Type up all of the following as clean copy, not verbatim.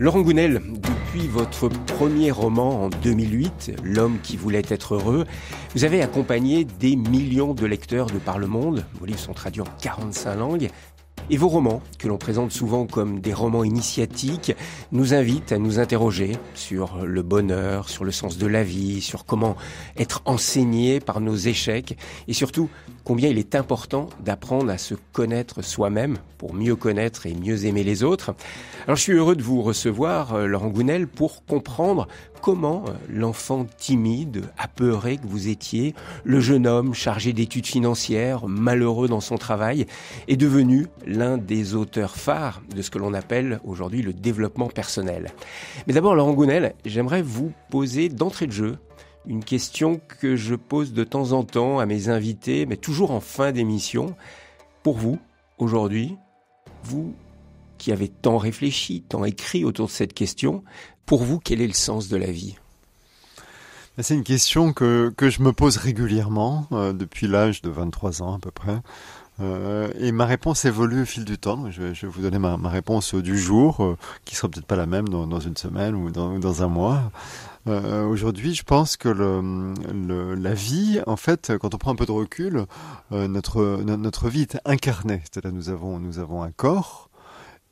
Laurent Gounelle, depuis votre premier roman en 2008, L'homme qui voulait être heureux, vous avez accompagné des millions de lecteurs de par le monde. Vos livres sont traduits en 45 langues. Et vos romans, que l'on présente souvent comme des romans initiatiques, nous invitent à nous interroger sur le bonheur, sur le sens de la vie, sur comment être enseigné par nos échecs et surtout combien il est important d'apprendre à se connaître soi-même pour mieux connaître et mieux aimer les autres. Alors je suis heureux de vous recevoir, Laurent Gounelle, pour comprendre comment l'enfant timide, apeuré que vous étiez, le jeune homme chargé d'études financières, malheureux dans son travail, est devenu l'un des auteurs phares de ce que l'on appelle aujourd'hui le développement personnel. Mais d'abord, Laurent Gounelle, j'aimerais vous poser d'entrée de jeu une question que je pose de temps en temps à mes invités, mais toujours en fin d'émission. Pour vous, aujourd'hui, vous qui avez tant réfléchi, tant écrit autour de cette question, pour vous, quel est le sens de la vie ? C'est une question que je me pose régulièrement, depuis l'âge de 23 ans à peu près. Et ma réponse évolue au fil du temps. Je vais vous donner ma réponse du jour, qui sera peut-être pas la même dans une semaine ou dans un mois. Aujourd'hui, je pense que la vie, en fait, quand on prend un peu de recul, notre vie est incarnée. C'est-à-dire nous avons un corps.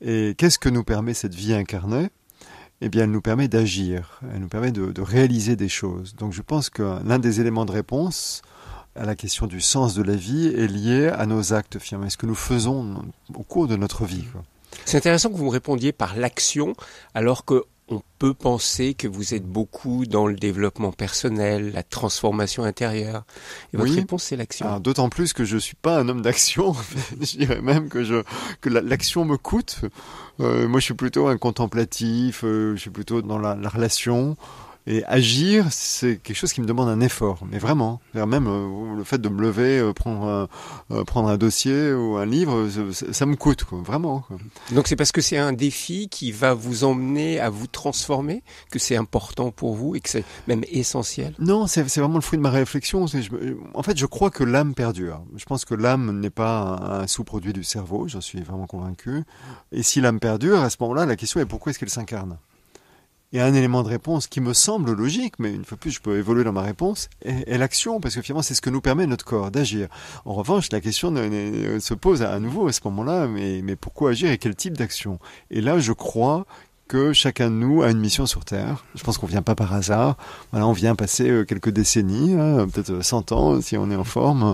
Et qu'est-ce que nous permet cette vie incarnée ? Eh bien, elle nous permet d'agir. Elle nous permet de réaliser des choses. Donc, je pense que l'un des éléments de réponse à la question du sens de la vie est lié à nos actes, finalement, ce que nous faisons au cours de notre vie, quoi. C'est intéressant que vous me répondiez par l'action, alors que on peut penser que vous êtes beaucoup dans le développement personnel, la transformation intérieure. Et votre réponse, c'est l'action. Alors, d'autant plus que je suis pas un homme d'action. Je dirais même que l'action me coûte. Moi, je suis plutôt un contemplatif. Je suis plutôt dans la relation. Et agir, c'est quelque chose qui me demande un effort, mais vraiment. Même le fait de me lever, prendre un dossier ou un livre, ça me coûte, quoi, vraiment, quoi. Donc c'est parce que c'est un défi qui va vous emmener à vous transformer, que c'est important pour vous et que c'est même essentiel ? Non, c'est vraiment le fruit de ma réflexion. En fait, je crois que l'âme perdure. Je pense que l'âme n'est pas un sous-produit du cerveau, j'en suis vraiment convaincu. Et si l'âme perdure, à ce moment-là, la question est pourquoi est-ce qu'elle s'incarne ? Et un élément de réponse qui me semble logique, mais une fois plus, je peux évoluer dans ma réponse, est l'action, parce que finalement, c'est ce que nous permet notre corps d'agir. En revanche, la question se pose à nouveau à ce moment-là, mais pourquoi agir et quel type d'action ? Et là, je crois que chacun de nous a une mission sur Terre. Je pense qu'on vient pas par hasard. Voilà, on vient passer quelques décennies, peut-être 100 ans si on est en forme,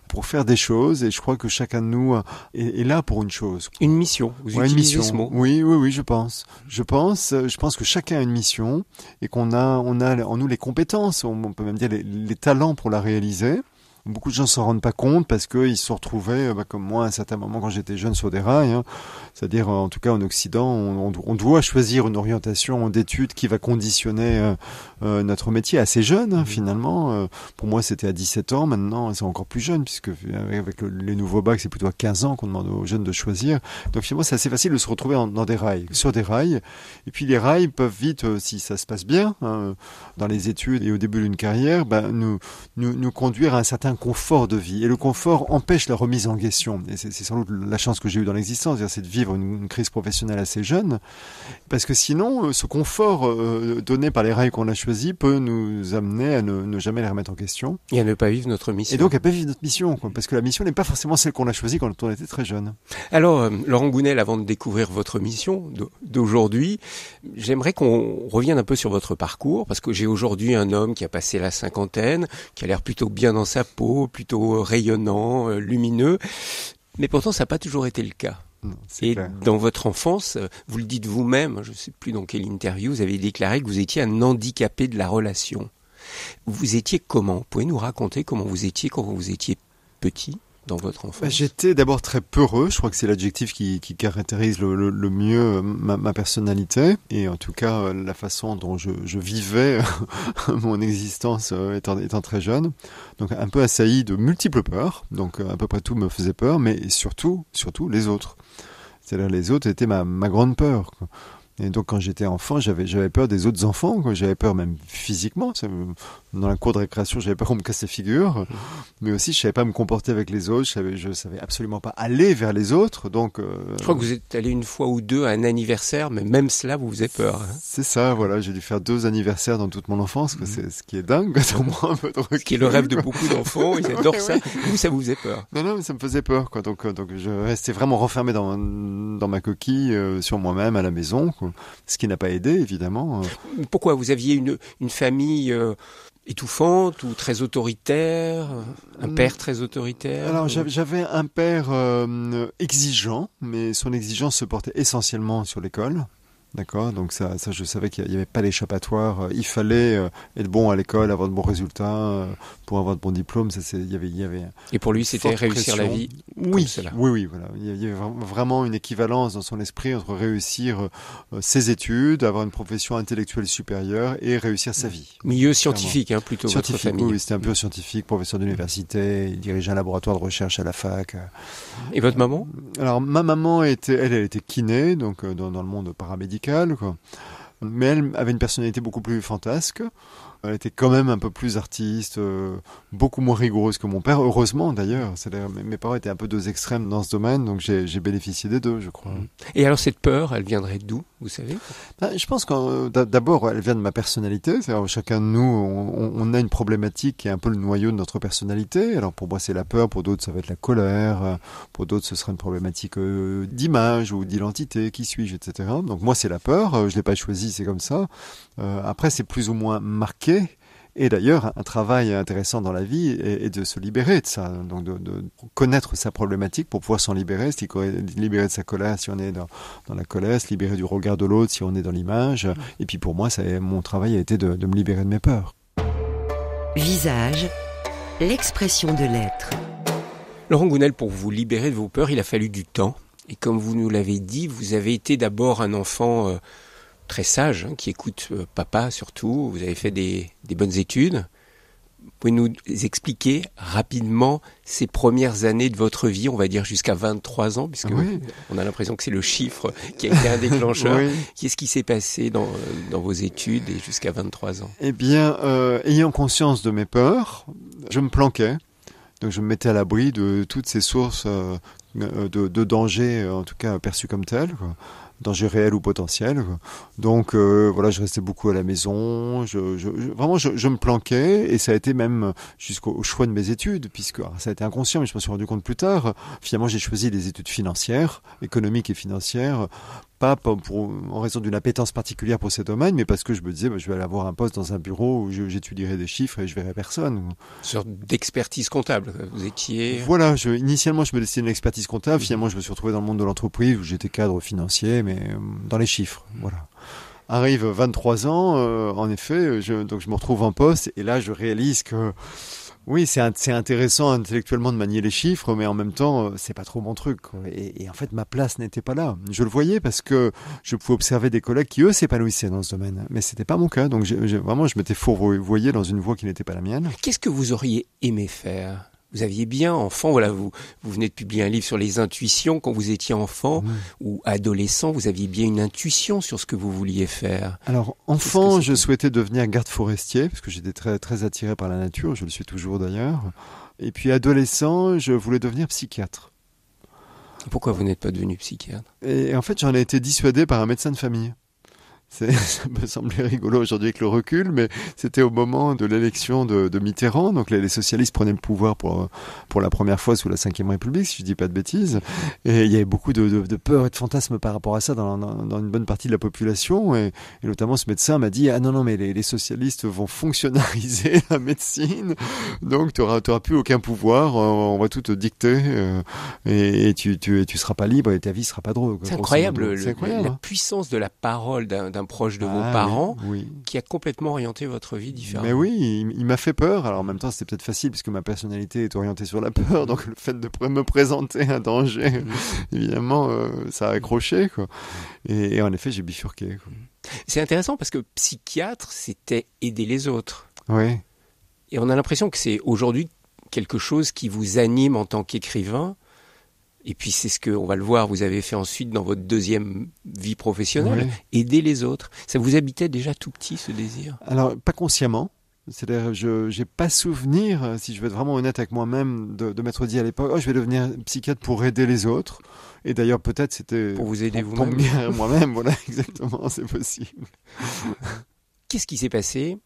pour faire des choses, et je crois que chacun de nous est là pour une chose. Une mission, vous utilisez ce mot. Oui, je pense. Je pense que chacun a une mission, et qu'on a en nous les compétences, on peut même dire les talents pour la réaliser. Beaucoup de gens s'en rendent pas compte parce qu'ils se sont retrouvés, comme moi, à un certain moment quand j'étais jeune sur des rails. C'est-à-dire, en tout cas en Occident, on doit choisir une orientation d'études qui va conditionner notre métier assez jeune, finalement. Pour moi, c'était à 17 ans. Maintenant, c'est encore plus jeune, puisque avec les nouveaux bacs, c'est plutôt à 15 ans qu'on demande aux jeunes de choisir. Donc finalement, c'est assez facile de se retrouver dans des rails, sur des rails. Et puis les rails peuvent vite, si ça se passe bien, dans les études et au début d'une carrière, nous conduire à un certain confort de vie. Et le confort empêche la remise en question. Et c'est sans doute la chance que j'ai eue dans l'existence, c'est de vivre une crise professionnelle assez jeune. Parce que sinon, ce confort donné par les rails qu'on a choisis peut nous amener à ne jamais les remettre en question. Et à ne pas vivre notre mission. Et donc à ne pas vivre notre mission, quoi. Parce que la mission n'est pas forcément celle qu'on a choisie quand on était très jeune. Alors, Laurent Gounelle, avant de découvrir votre mission d'aujourd'hui, j'aimerais qu'on revienne un peu sur votre parcours, parce que j'ai aujourd'hui un homme qui a passé la cinquantaine, qui a l'air plutôt bien dans sa peau, plutôt rayonnant, lumineux, mais pourtant ça n'a pas toujours été le cas. Non, et clair. Dans votre enfance, vous le dites vous-même, je ne sais plus dans quelle interview, vous avez déclaré que vous étiez un handicapé de la relation. Vous étiez comment ? Vous pouvez nous raconter comment vous étiez quand vous étiez petit ? Dans votre enfance? J'étais d'abord très peureux, je crois que c'est l'adjectif qui caractérise le mieux ma personnalité, et en tout cas la façon dont je vivais mon existence étant très jeune. Donc un peu assailli de multiples peurs, donc à peu près tout me faisait peur, mais surtout les autres. C'est-à-dire les autres étaient ma grande peur, quoi. Et donc quand j'étais enfant, j'avais peur des autres enfants, quoi. J'avais peur même physiquement. Dans la cour de récréation, j'avais peur qu'on me casse les figures, mais aussi je savais pas me comporter avec les autres. Je savais absolument pas aller vers les autres. Donc je crois que vous êtes allé une fois ou deux à un anniversaire, mais même cela vous faisait peur. Hein. C'est ça, voilà. J'ai dû faire 2 anniversaires dans toute mon enfance, quoi. C'est ce qui est dingue. Sur moi, un peu de recul. Ce qui est le rêve de beaucoup d'enfants. Ils adorent ça. Vous, ça vous faisait peur? Non, mais ça me faisait peur, quoi. Donc je restais vraiment renfermé dans ma coquille, sur moi-même à la maison, quoi. Ce qui n'a pas aidé, évidemment. Pourquoi? Vous aviez une famille étouffante ou très autoritaire, un père très autoritaire? Alors j'avais un père exigeant, mais son exigence se portait essentiellement sur l'école. D'accord, donc ça je savais qu'il n'y avait pas d'échappatoire. Il fallait être bon à l'école, avoir de bons résultats pour avoir de bons diplômes. Il y avait. Et pour lui, c'était réussir la vie. Oui, voilà. Il y avait vraiment une équivalence dans son esprit entre réussir ses études, avoir une profession intellectuelle supérieure et réussir sa vie. Milieu scientifique, plutôt scientifique, votre famille. Oui, c'était un peu scientifique, professeur d'université. Il dirigeait un laboratoire de recherche à la fac. Et votre maman? Alors ma maman elle était kiné, donc dans le monde paramédical. Quoi. Mais elle avait une personnalité beaucoup plus fantasque. Elle était quand même un peu plus artiste, beaucoup moins rigoureuse que mon père, heureusement d'ailleurs. Mes parents étaient un peu 2 extrêmes dans ce domaine, donc j'ai bénéficié des 2, je crois. Et alors cette peur, elle viendrait d'où, vous savez? Je pense que d'abord, elle vient de ma personnalité. C'est-à-dire, chacun de nous, on a une problématique qui est un peu le noyau de notre personnalité. Alors pour moi, c'est la peur, pour d'autres, ça va être la colère, pour d'autres, ce sera une problématique d'image ou d'identité, qui suis-je, etc. Donc moi, c'est la peur, je l'ai pas choisi, c'est comme ça. Après, c'est plus ou moins marqué. Et d'ailleurs, un travail intéressant dans la vie est de se libérer de ça, donc de connaître sa problématique pour pouvoir s'en libérer, se libérer de sa colère si on est dans la colère, se libérer du regard de l'autre si on est dans l'image. Et puis pour moi, mon travail a été de me libérer de mes peurs. Visage, l'expression de l'être. Laurent Gounel, pour vous libérer de vos peurs, il a fallu du temps. Et comme vous nous l'avez dit, vous avez été d'abord un enfant très sage, qui écoute papa surtout. Vous avez fait des bonnes études. Vous pouvez nous expliquer rapidement ces premières années de votre vie, on va dire jusqu'à 23 ans, puisque on a l'impression que c'est le chiffre qui a été un déclencheur. Oui. Qu'est-ce qui s'est passé dans vos études et jusqu'à 23 ans? Eh bien, ayant conscience de mes peurs, je me planquais. Donc je me mettais à l'abri de toutes ces sources de danger, en tout cas perçues comme telles, quoi. Danger réel ou potentiel. Donc voilà, je restais beaucoup à la maison. Vraiment, je me planquais et ça a été même jusqu'au choix de mes études, puisque ça a été inconscient, mais je me suis rendu compte plus tard. Finalement, j'ai choisi des études financières, économiques et financières, pas en raison d'une appétence particulière pour ces domaines, mais parce que je me disais, je vais aller avoir un poste dans un bureau où j'étudierai des chiffres et je verrai personne. Une sorte d'expertise comptable, vous étiez... Voilà, initialement je me destinais à l'expertise comptable, finalement je me suis retrouvé dans le monde de l'entreprise où j'étais cadre financier, mais dans les chiffres, voilà. Arrive 23 ans, en effet, donc je me retrouve en poste et là je réalise que oui, c'est intéressant intellectuellement de manier les chiffres, mais en même temps, c'est pas trop mon truc, quoi. Et en fait, ma place n'était pas là. Je le voyais parce que je pouvais observer des collègues qui, eux, s'épanouissaient dans ce domaine. Mais c'était pas mon cas. Donc, vraiment, je m'étais fourvoyé dans une voie qui n'était pas la mienne. Qu'est-ce que vous auriez aimé faire ? Vous aviez bien, enfant, voilà, vous venez de publier un livre sur les intuitions. Quand vous étiez enfant ou adolescent, vous aviez bien une intuition sur ce que vous vouliez faire. Alors, enfant, je souhaitais devenir garde forestier, parce que j'étais très, très attiré par la nature. Je le suis toujours d'ailleurs. Et puis, adolescent, je voulais devenir psychiatre. Pourquoi vous n'êtes pas devenu psychiatre ? Et en fait, j'en ai été dissuadé par un médecin de famille. Ça me semblait rigolo aujourd'hui avec le recul, mais c'était au moment de l'élection de Mitterrand. Donc les socialistes prenaient le pouvoir pour la première fois sous la Ve République, si je dis pas de bêtises. Et il y avait beaucoup de peur et de fantasmes par rapport à ça dans une bonne partie de la population. Et notamment ce médecin m'a dit « Ah non, mais les socialistes vont fonctionnariser la médecine, donc tu auras plus aucun pouvoir, on va tout te dicter et tu seras pas libre et ta vie sera pas drôle. » C'est incroyable, la puissance de la parole d'un proche de vos parents qui a complètement orienté votre vie différemment. Mais oui, il m'a fait peur. Alors en même temps, c'était peut-être facile puisque ma personnalité est orientée sur la peur. Donc le fait de me présenter un danger, évidemment, ça a accroché, quoi. Et en effet, j'ai bifurqué, quoi. C'est intéressant parce que psychiatre, c'était aider les autres. Oui. Et on a l'impression que c'est aujourd'hui quelque chose qui vous anime en tant qu'écrivain. Et puis c'est ce qu'on va le voir, vous avez fait ensuite dans votre deuxième vie professionnelle, aider les autres. Ça vous habitait déjà tout petit, ce désir? Alors, pas consciemment. C'est-à-dire, je n'ai pas souvenir, si je veux être vraiment honnête avec moi-même, de m'être dit à l'époque, je vais devenir psychiatre pour aider les autres. Et d'ailleurs, peut-être c'était pour vous aider pour vous-même. Pour moi-même, voilà, exactement, c'est possible. Qu'est-ce qui s'est passé?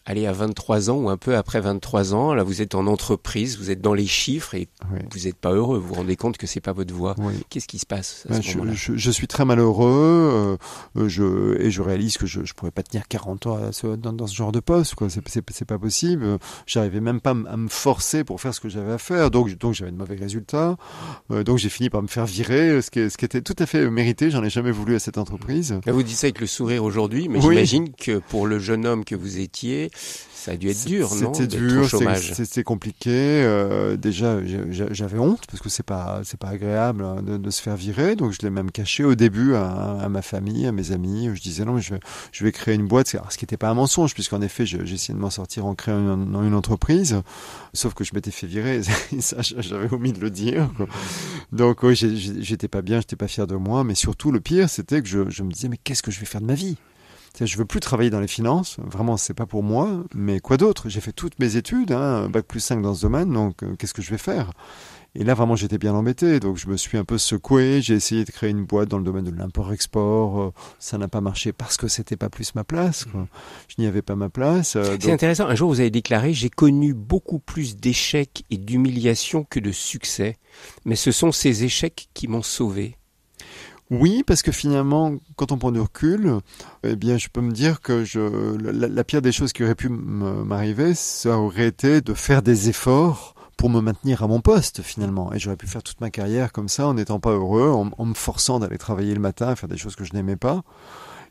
Allez, à 23 ans ou un peu après 23 ans, là vous êtes en entreprise, vous êtes dans les chiffres et vous n'êtes pas heureux, vous vous rendez compte que c'est pas votre voie. Qu'est-ce qui se passe à ce moment-là? Je suis très malheureux et je réalise que je pourrais pas tenir 40 ans dans ce genre de poste, quoi. C'est pas possible. J'arrivais même pas à me forcer pour faire ce que j'avais à faire, donc j'avais de mauvais résultats. Donc j'ai fini par me faire virer, ce qui était tout à fait mérité. J'en ai jamais voulu à cette entreprise. Là, vous dites ça avec le sourire aujourd'hui, mais j'imagine que pour le jeune homme que vous étiez, ça a dû être dur, non? C'était dur, c'était compliqué. Déjà, j'avais honte parce que c'est pas agréable de se faire virer. Donc, je l'ai même caché au début à ma famille, à mes amis. Je disais non, mais je vais créer une boîte. Alors, ce qui n'était pas un mensonge, puisqu'en effet, j'ai essayé de m'en sortir en créant une entreprise. Sauf que je m'étais fait virer. Et ça, j'avais omis de le dire, quoi. Donc, oui, j'étais pas bien, j'étais pas fier de moi. Mais surtout, le pire, c'était que je me disais, mais qu'est-ce que je vais faire de ma vie? Je veux plus travailler dans les finances, vraiment c'est pas pour moi, mais quoi d'autre? J'ai fait toutes mes études, bac+5 dans ce domaine, donc qu'est-ce que je vais faire? Et là vraiment j'étais bien embêté, donc je me suis un peu secoué, j'ai essayé de créer une boîte dans le domaine de l'import-export, ça n'a pas marché parce que c'était pas plus ma place, quoi. Je n'y avais pas ma place. C'est intéressant, un jour vous avez déclaré, j'ai connu beaucoup plus d'échecs et d'humiliations que de succès, mais ce sont ces échecs qui m'ont sauvé. Oui, parce que finalement, quand on prend du recul, eh bien, je peux me dire que la pire des choses qui aurait pu m'arriver, ça aurait été de faire des efforts pour me maintenir à mon poste, finalement. Et j'aurais pu faire toute ma carrière comme ça, en n'étant pas heureux, en me forçant d'aller travailler le matin, faire des choses que je n'aimais pas.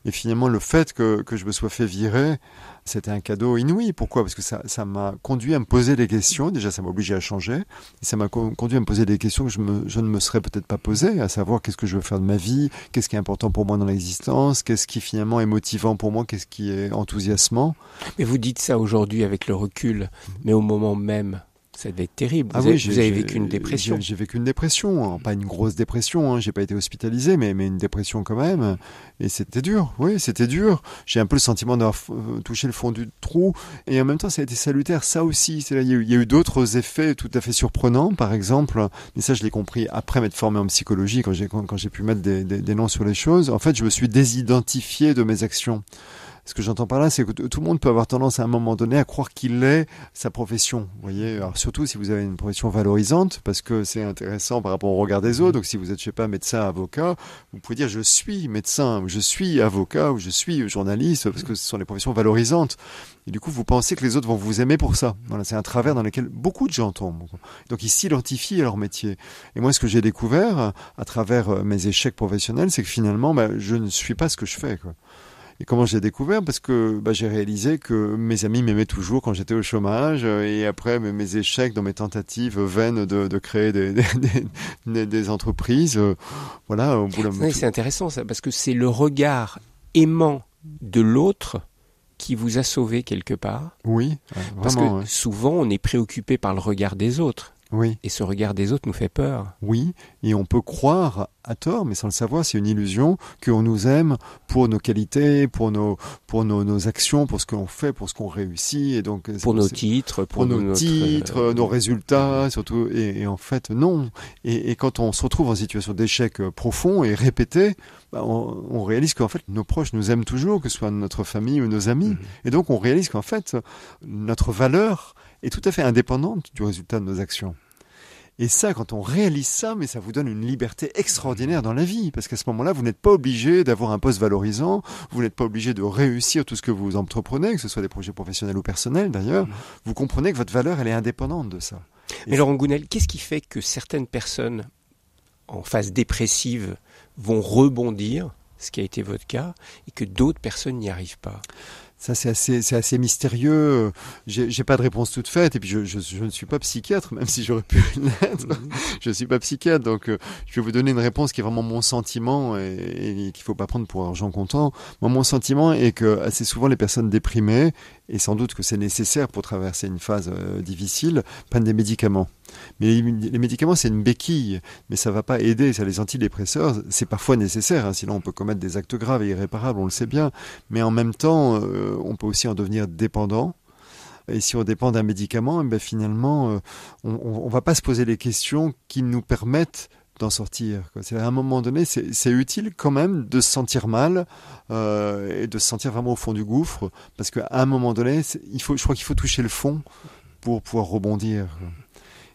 Et finalement, le fait que je me sois fait virer, c'était un cadeau inouï. Pourquoi? Parce que ça m'a conduit à me poser des questions. Déjà, ça m'a obligé à changer. Et ça m'a conduit à me poser des questions que je ne me serais peut-être pas posées, à savoir qu'est-ce que je veux faire de ma vie, qu'est-ce qui est important pour moi dans l'existence, qu'est-ce qui finalement est motivant pour moi, qu'est-ce qui est enthousiasmant. Mais vous dites ça aujourd'hui avec le recul, mais au moment même, ça devait être terrible. Vous avez vécu une dépression. J'ai vécu une dépression, pas une grosse dépression, j'ai pas été hospitalisé, mais une dépression quand même. Et c'était dur, oui, c'était dur. J'ai un peu le sentiment d'avoir touché le fond du trou. Et en même temps, ça a été salutaire, ça aussi. Il y a eu d'autres effets tout à fait surprenants, par exemple. Mais ça, je l'ai compris après m'être formé en psychologie, quand j'ai pu mettre des noms sur les choses. En fait, je me suis désidentifié de mes actions. Ce que j'entends par là, c'est que tout le monde peut avoir tendance à un moment donné à croire qu'il est sa profession. Vous voyez, alors surtout si vous avez une profession valorisante, parce que c'est intéressant par rapport au regard des autres. Donc si vous êtes, je sais pas, médecin, avocat, vous pouvez dire je suis médecin, ou je suis avocat, ou je suis journaliste, parce que ce sont des professions valorisantes. Et du coup, vous pensez que les autres vont vous aimer pour ça. Voilà, c'est un travers dans lequel beaucoup de gens tombent. Donc ils s'identifient à leur métier. Et moi, ce que j'ai découvert à travers mes échecs professionnels, c'est que finalement, je ne suis pas ce que je fais, quoi. Et comment j'ai découvert? Parce que j'ai réalisé que mes amis m'aimaient toujours quand j'étais au chômage, et après mes échecs dans mes tentatives vaines de créer des entreprises, voilà, au bout d'un moment. C'est intéressant ça, parce que c'est le regard aimant de l'autre qui vous a sauvé quelque part. Oui, vraiment. Parce que souvent on est préoccupé par le regard des autres. Oui. Et ce regard des autres nous fait peur. Oui, et on peut croire à tort, mais sans le savoir, c'est une illusion, qu'on nous aime pour nos qualités, pour nos actions, pour ce qu'on fait, pour ce qu'on réussit, et donc pour nos titres, nos résultats, surtout. Et en fait, non. Et quand on se retrouve en situation d'échec profond et répété, on réalise qu'en fait nos proches nous aiment toujours, que ce soit notre famille ou nos amis. Et donc on réalise qu'en fait notre valeur est tout à fait indépendante du résultat de nos actions. Et ça, quand on réalise ça, mais ça vous donne une liberté extraordinaire dans la vie, parce qu'à ce moment-là, vous n'êtes pas obligé d'avoir un poste valorisant, vous n'êtes pas obligé de réussir tout ce que vous entreprenez, que ce soit des projets professionnels ou personnels d'ailleurs. Vous comprenez que votre valeur, elle est indépendante de ça. Mais Laurent Gounelle, qu'est-ce qui fait que certaines personnes en phase dépressive vont rebondir, ce qui a été votre cas, et que d'autres personnes n'y arrivent pas? Ça, c'est assez mystérieux. J'ai pas de réponse toute faite. Et puis, je ne suis pas psychiatre, même si j'aurais pu l'être. Je suis pas psychiatre. Donc, je vais vous donner une réponse qui est vraiment mon sentiment et qu'il faut pas prendre pour argent comptant. Moi, mon sentiment est que assez souvent, les personnes déprimées, et sans doute que c'est nécessaire pour traverser une phase difficile, prennent des médicaments. Mais les médicaments, c'est une béquille, mais ça va pas aider. Les antidépresseurs, c'est parfois nécessaire, hein, sinon on peut commettre des actes graves et irréparables, on le sait bien. Mais en même temps, on peut aussi en devenir dépendant. Et si on dépend d'un médicament, finalement, on va pas se poser les questions qui nous permettent d'en sortir. À un moment donné, c'est utile quand même de se sentir mal et de se sentir vraiment au fond du gouffre, parce qu'à un moment donné, je crois qu'il faut toucher le fond pour pouvoir rebondir.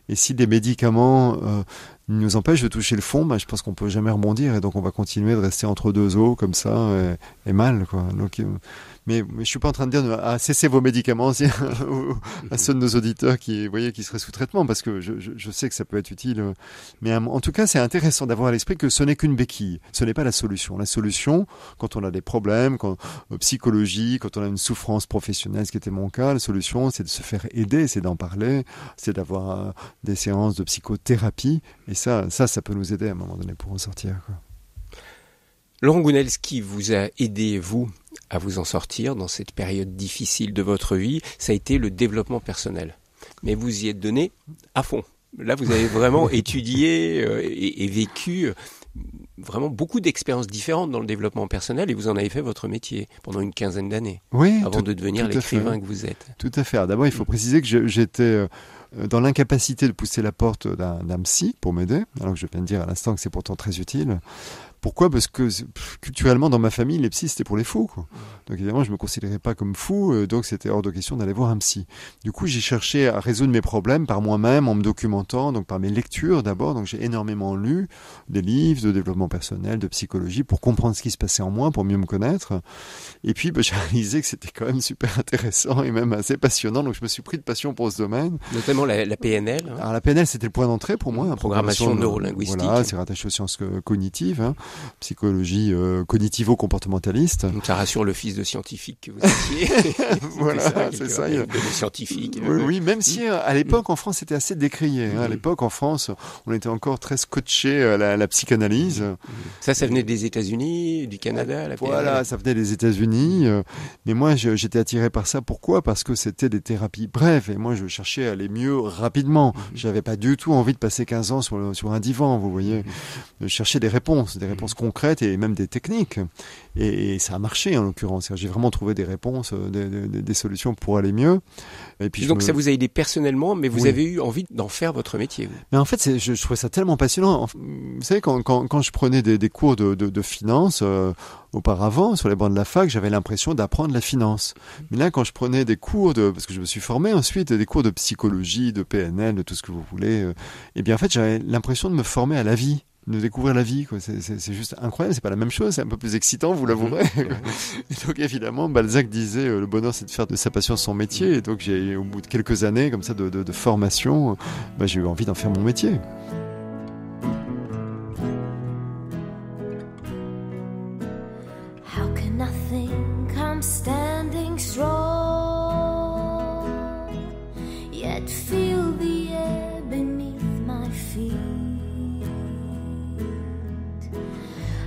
Et si des médicaments nous empêchent de toucher le fond, je pense qu'on peut jamais rebondir, et donc on va continuer de rester entre deux eaux comme ça et mal, quoi. Donc, mais je suis pas en train de dire cessez vos médicaments à ceux de nos auditeurs qui seraient sous traitement, parce que je sais que ça peut être utile. Mais en tout cas, c'est intéressant d'avoir à l'esprit que ce n'est qu'une béquille. Ce n'est pas la solution. La solution, quand on a des problèmes, psychologiques, quand on a une souffrance professionnelle, ce qui était mon cas, la solution, c'est de se faire aider, c'est d'en parler, c'est d'avoir des séances de psychothérapie. Et ça peut nous aider à un moment donné pour en sortir, quoi. Laurent Gounel, ce qui vous a aidé, vous, à vous en sortir dans cette période difficile de votre vie, ça a été le développement personnel. Mais vous y êtes donné à fond. Là, vous avez vraiment étudié et vécu vraiment beaucoup d'expériences différentes dans le développement personnel, et vous en avez fait votre métier pendant une quinzaine d'années, avant de devenir l'écrivain que vous êtes. Tout à fait. Alors, d'abord, il faut préciser que j'étais dans l'incapacité de pousser la porte d'un psy pour m'aider, alors que je viens de dire à l'instant que c'est pourtant très utile. Pourquoi ? Parce que culturellement, dans ma famille, les psys, c'était pour les fous, quoi. Donc évidemment, je me considérais pas comme fou, donc c'était hors de question d'aller voir un psy. Du coup, j'ai cherché à résoudre mes problèmes par moi-même, en me documentant, donc par mes lectures d'abord. Donc j'ai énormément lu des livres de développement personnel, de psychologie, pour comprendre ce qui se passait en moi, pour mieux me connaître. Et puis, j'ai réalisé que c'était quand même super intéressant et même assez passionnant. Donc je me suis pris de passion pour ce domaine. Notamment la PNL. Hein. Alors la PNL, c'était le point d'entrée pour moi. Programmation neurolinguistique. Voilà, c'est rattaché aux sciences cognitives, hein. Psychologie cognitivo-comportementaliste. Donc ça rassure le fils de scientifique que vous étiez. Voilà, c'est ça. Le scientifique. Oui, même si à l'époque en France c'était assez décrié. Hein. À l'époque en France, on était encore très scotché à la psychanalyse. Ça venait des États-Unis, du Canada, la PNL. Voilà, ça venait des États-Unis. Mais moi, j'étais attiré par ça. Pourquoi ? Parce que c'était des thérapies brèves, et moi je cherchais à aller mieux rapidement. J'avais pas du tout envie de passer 15 ans sur un divan, vous voyez. Je cherchais des réponses concrètes et même des techniques. Et ça a marché en l'occurrence. J'ai vraiment trouvé des réponses, des solutions pour aller mieux. Et puis donc ça vous a aidé personnellement, mais vous avez eu envie d'en faire votre métier. Vous. Mais en fait, je trouvais ça tellement passionnant. Vous savez, quand je prenais des cours de finance auparavant, sur les bancs de la fac, j'avais l'impression d'apprendre la finance. Mais là, quand je prenais des cours parce que je me suis formé ensuite, des cours de psychologie, de PNL, de tout ce que vous voulez, et bien en fait, j'avais l'impression de me former à la vie. De découvrir la vie, quoi. C'est juste incroyable, c'est pas la même chose, c'est un peu plus excitant, vous l'avouerez. Et donc évidemment, Balzac disait le bonheur c'est de faire de sa passion son métier, et donc au bout de quelques années comme ça de formation, j'ai eu envie d'en faire mon métier. How can I think I'm standing strong, yet feel the air beneath my feet?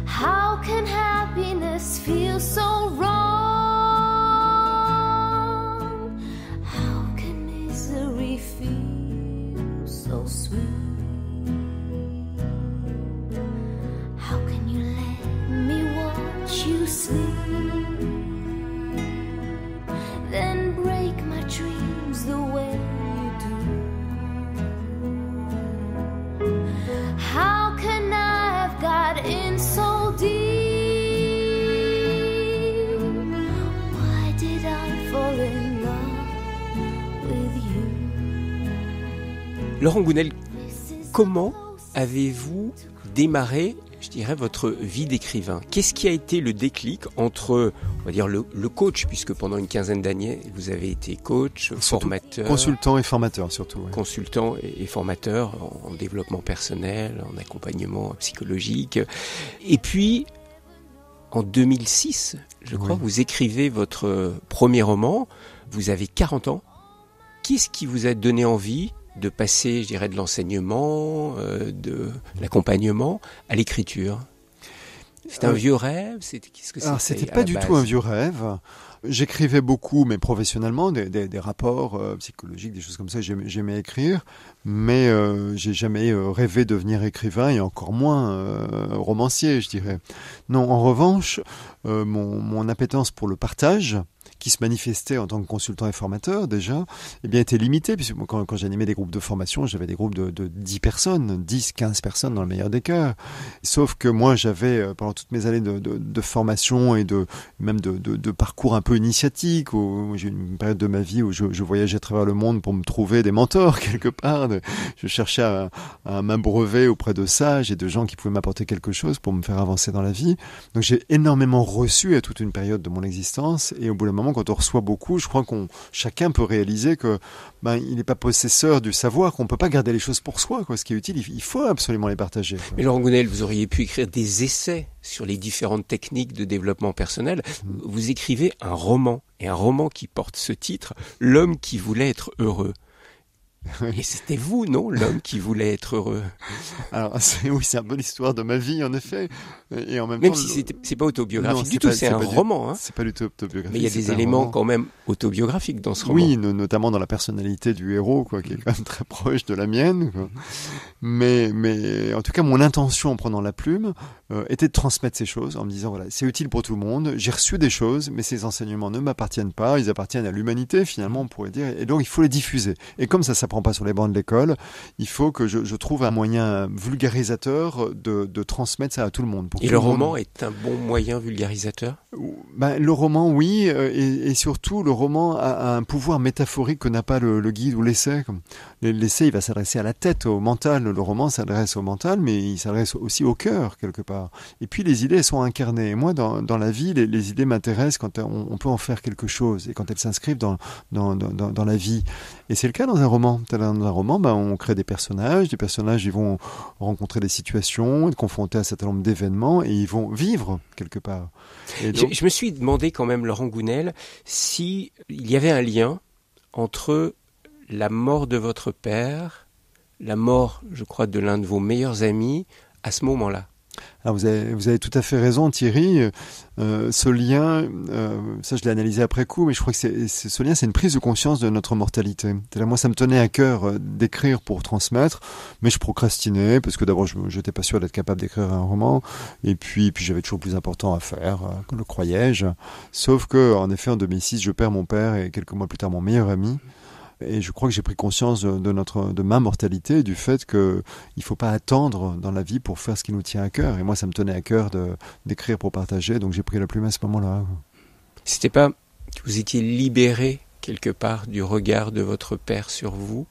How can happiness feel so wrong? How can misery feel so sweet? How can you let me watch you sleep, then break my dreams the way you do? How can I have got in so deep? Why did I fall in love with you? Laurent Gounel, comment avez-vous démarré, je dirais, votre vie d'écrivain? Qu'est-ce qui a été le déclic entre, on va dire, le coach, puisque pendant une quinzaine d'années, vous avez été coach, formateur... Consultant et formateur, surtout. Ouais. Consultant et formateur en développement personnel, en accompagnement psychologique. Et puis, En 2006, je crois, Oui. vous écrivez votre premier roman. Vous avez 40 ans. Qu'est-ce qui vous a donné envie de passer, je dirais, de l'enseignement, de l'accompagnement à l'écriture? C'était un vieux rêve? Qu'est-ce que Alors, c'était c'était à pas la du base tout un vieux rêve. J'écrivais beaucoup, mais professionnellement, des rapports psychologiques, des choses comme ça. J'aimais écrire, mais j'ai jamais rêvé de devenir écrivain et encore moins romancier, je dirais. Non, en revanche, mon appétence pour le partage, qui se manifestait en tant que consultant et formateur déjà, eh bien était limitée, puisque moi, quand j'animais des groupes de formation, j'avais des groupes de 10 personnes, 10, 15 personnes dans le meilleur des cas. Sauf que moi, j'avais, pendant toutes mes années de formation et même de parcours un peu initiatique, où j'ai eu une période de ma vie où je voyageais à travers le monde pour me trouver des mentors quelque part. Je cherchais à m'abreuver auprès de sages et de gens qui pouvaient m'apporter quelque chose pour me faire avancer dans la vie. Donc j'ai énormément reçu à toute une période de mon existence, et au bout d'un moment, quand on reçoit beaucoup, je crois chacun peut réaliser que il n'est pas possesseur du savoir, qu'on peut pas garder les choses pour soi, quoi. Ce qui est utile, il faut absolument les partager, quoi. Mais Laurent Gounel, vous auriez pu écrire des essais sur les différentes techniques de développement personnel. Vous écrivez un roman, et un roman qui porte ce titre, L'homme qui voulait être heureux. Et c'était vous, non, l'homme qui voulait être heureux? Alors, c'est un peu l'histoire de ma vie, en effet. Et en même Même temps, si c'est pas autobiographique non, du tout, pas- c'est un pas roman. Hein. C'est pas du tout autobiographique. Mais il y a des c'est un éléments roman. quand même autobiographiques dans ce roman. Oui, notamment dans la personnalité du héros, quoi, qui est quand même très proche de la mienne, quoi. Mais en tout cas, mon intention en prenant la plume était de transmettre ces choses, en me disant, voilà, c'est utile pour tout le monde, j'ai reçu des choses, mais ces enseignements ne m'appartiennent pas, ils appartiennent à l'humanité, finalement, on pourrait dire, et donc il faut les diffuser. Et comme ça s'apprend pas sur les bancs de l'école, il faut que je trouve un moyen vulgarisateur de transmettre ça à tout le monde. Pour Et tout le monde. roman est un bon moyen vulgarisateur? Le roman, oui, et surtout le roman a un pouvoir métaphorique que n'a pas le guide ou l'essai. L'essai, il va s'adresser à la tête, au mental. Le roman s'adresse au mental, mais il s'adresse aussi au cœur, quelque part. Et puis les idées sont incarnées. Et moi, dans la vie, les idées m'intéressent quand on peut en faire quelque chose et quand elles s'inscrivent dans la vie. Et c'est le cas dans un roman. Dans un roman, on crée des personnages. Les personnages, ils vont rencontrer des situations, être confrontés à un certain nombre d'événements, et ils vont vivre quelque part. Et donc, Je me suis demandé quand même, Laurent Gounel, si il y avait un lien entre la mort de votre père, la mort, je crois, de l'un de vos meilleurs amis, à ce moment-là. Alors vous avez tout à fait raison, Thierry. Ce lien, ça je l'ai analysé après coup, mais je crois que ce lien, c'est une prise de conscience de notre mortalité. Moi, ça me tenait à cœur d'écrire pour transmettre, mais je procrastinais parce que d'abord, je n'étais pas sûr d'être capable d'écrire un roman, et puis j'avais toujours plus important à faire, le croyais-je. Sauf que, en effet, en 2006, je perds mon père et quelques mois plus tard mon meilleur ami. Et je crois que j'ai pris conscience de ma mortalité, du fait que il faut pas attendre dans la vie pour faire ce qui nous tient à cœur. Et moi, ça me tenait à cœur d'écrire pour partager, donc j'ai pris la plume à ce moment-là. C'était pas que vous étiez libéré quelque part du regard de votre père sur vous,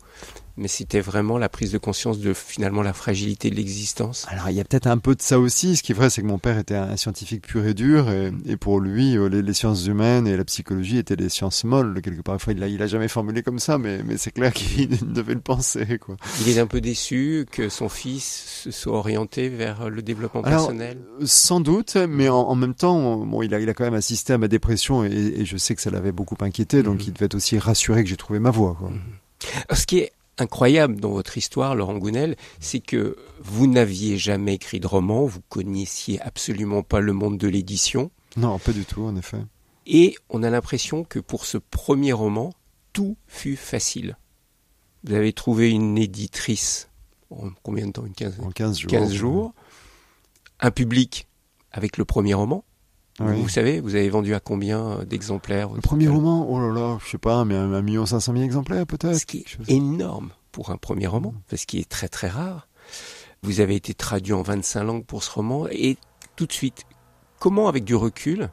mais c'était vraiment la prise de conscience de finalement la fragilité de l'existence. Alors il y a peut-être un peu de ça aussi. Ce qui est vrai, c'est que mon père était un scientifique pur et dur, et pour lui, les sciences humaines et la psychologie étaient des sciences molles quelque part. Enfin, il a jamais formulé comme ça, mais c'est clair qu'il devait le penser, quoi. Il est un peu déçu que son fils se soit orienté vers le développement personnel. Sans doute, mais en même temps, il a quand même assisté à ma dépression, et je sais que ça l'avait beaucoup inquiété, donc il devait être aussi rassuré que j'ai trouvé ma voie, quoi. Alors, ce qui est incroyable dans votre histoire, Laurent Gounel, c'est que vous n'aviez jamais écrit de roman, vous connaissiez absolument pas le monde de l'édition. Non, pas du tout, en effet. Et on a l'impression que pour ce premier roman, tout fut facile. Vous avez trouvé une éditrice en combien de temps? En 15 jours. 15 jours. Un public avec le premier roman. Oui. Vous savez, vous avez vendu à combien d'exemplaires? Le premier roman, oh là là, je sais pas, mais 1 500 000 exemplaires peut-être. Ce qui est énorme pour un premier roman, ce qui est très très rare. Vous avez été traduit en 25 langues pour ce roman, et tout de suite, comment avec du recul,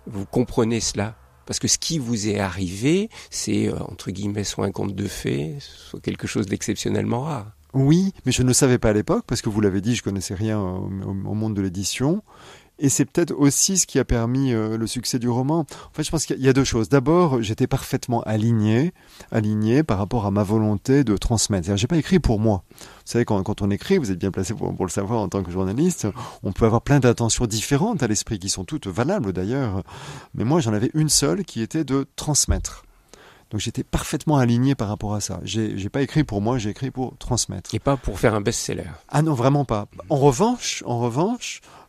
vous comprenez cela? Parce que ce qui vous est arrivé, c'est, entre guillemets, soit un conte de fées, soit quelque chose d'exceptionnellement rare. Oui, mais je ne le savais pas à l'époque, parce que vous l'avez dit, je connaissais rien au monde de l'édition. Et c'est peut-être aussi ce qui a permis le succès du roman. En fait, je pense qu'il y a deux choses. D'abord, j'étais parfaitement aligné par rapport à ma volonté de transmettre. C'est-à-dire, j'ai pas écrit pour moi. Vous savez, quand on écrit, vous êtes bien placé pour le savoir en tant que journaliste, on peut avoir plein d'intentions différentes à l'esprit, qui sont toutes valables d'ailleurs. Mais moi, j'en avais une seule qui était de transmettre. Donc j'étais parfaitement aligné par rapport à ça. J'ai pas écrit pour moi, j'ai écrit pour transmettre. Et pas pour faire un best-seller. Ah non, vraiment pas. En revanche,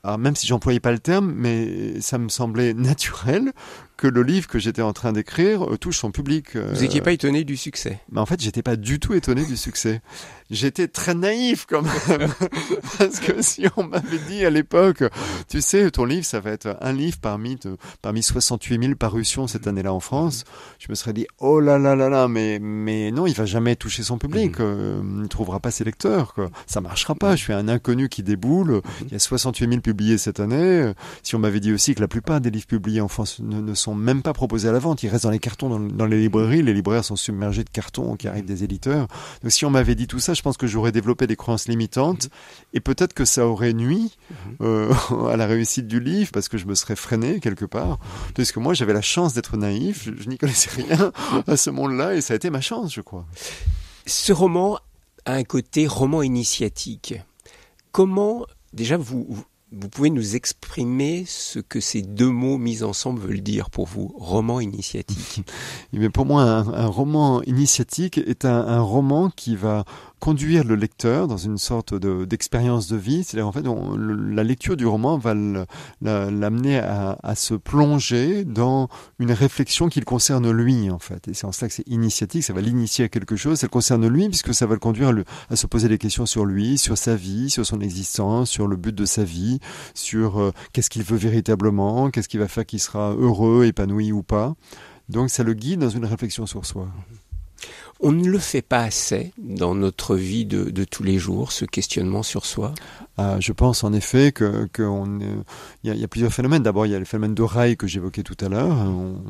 alors même si j'employais pas le terme, mais ça me semblait naturel que le livre que j'étais en train d'écrire touche son public. Vous n'étiez pas étonné du succès? Mais en fait, j'étais pas du tout étonné du succès. J'étais très naïf quand même. Parce que si on m'avait dit à l'époque, tu sais, ton livre, ça va être un livre parmi 68 000 parutions cette année-là en France, je me serais dit, oh là là là là, mais non, il va jamais toucher son public. Il ne trouvera pas ses lecteurs, quoi. Ça marchera pas. Je suis un inconnu qui déboule. Il y a 68 000 publiés cette année. Si on m'avait dit aussi que la plupart des livres publiés en France ne sont même pas proposés à la vente, ils restent dans les cartons, dans les librairies. Les libraires sont submergés de cartons qui arrivent des éditeurs. Donc si on m'avait dit tout ça, je pense que j'aurais développé des croyances limitantes et peut-être que ça aurait nui à la réussite du livre parce que je me serais freiné quelque part. Parce que moi, j'avais la chance d'être naïf. Je n'y connaissais rien à ce monde-là et ça a été ma chance, je crois. Ce roman a un côté roman initiatique. Comment, déjà, vous pouvez nous exprimer ce que ces deux mots mis ensemble veulent dire pour vous, roman initiatique? Mais pour moi, un roman initiatique est un roman qui va conduire le lecteur dans une sorte d'expérience de vie. C'est-à-dire, en fait, la lecture du roman va l'amener à se plonger dans une réflexion qui le concerne lui, en fait. Et c'est en cela que c'est initiatique, ça va l'initier à quelque chose, ça le concerne lui, puisque ça va le conduire à se poser des questions sur lui, sur sa vie, sur son existence, sur le but de sa vie, sur qu'est-ce qu'il veut véritablement, qu'est-ce qui va faire qu'il sera heureux, épanoui ou pas. Donc ça le guide dans une réflexion sur soi. On ne le fait pas assez dans notre vie de tous les jours, ce questionnement sur soi. Je pense en effet il y a plusieurs phénomènes. D'abord, il y a le phénomène de rail que j'évoquais tout à l'heure. On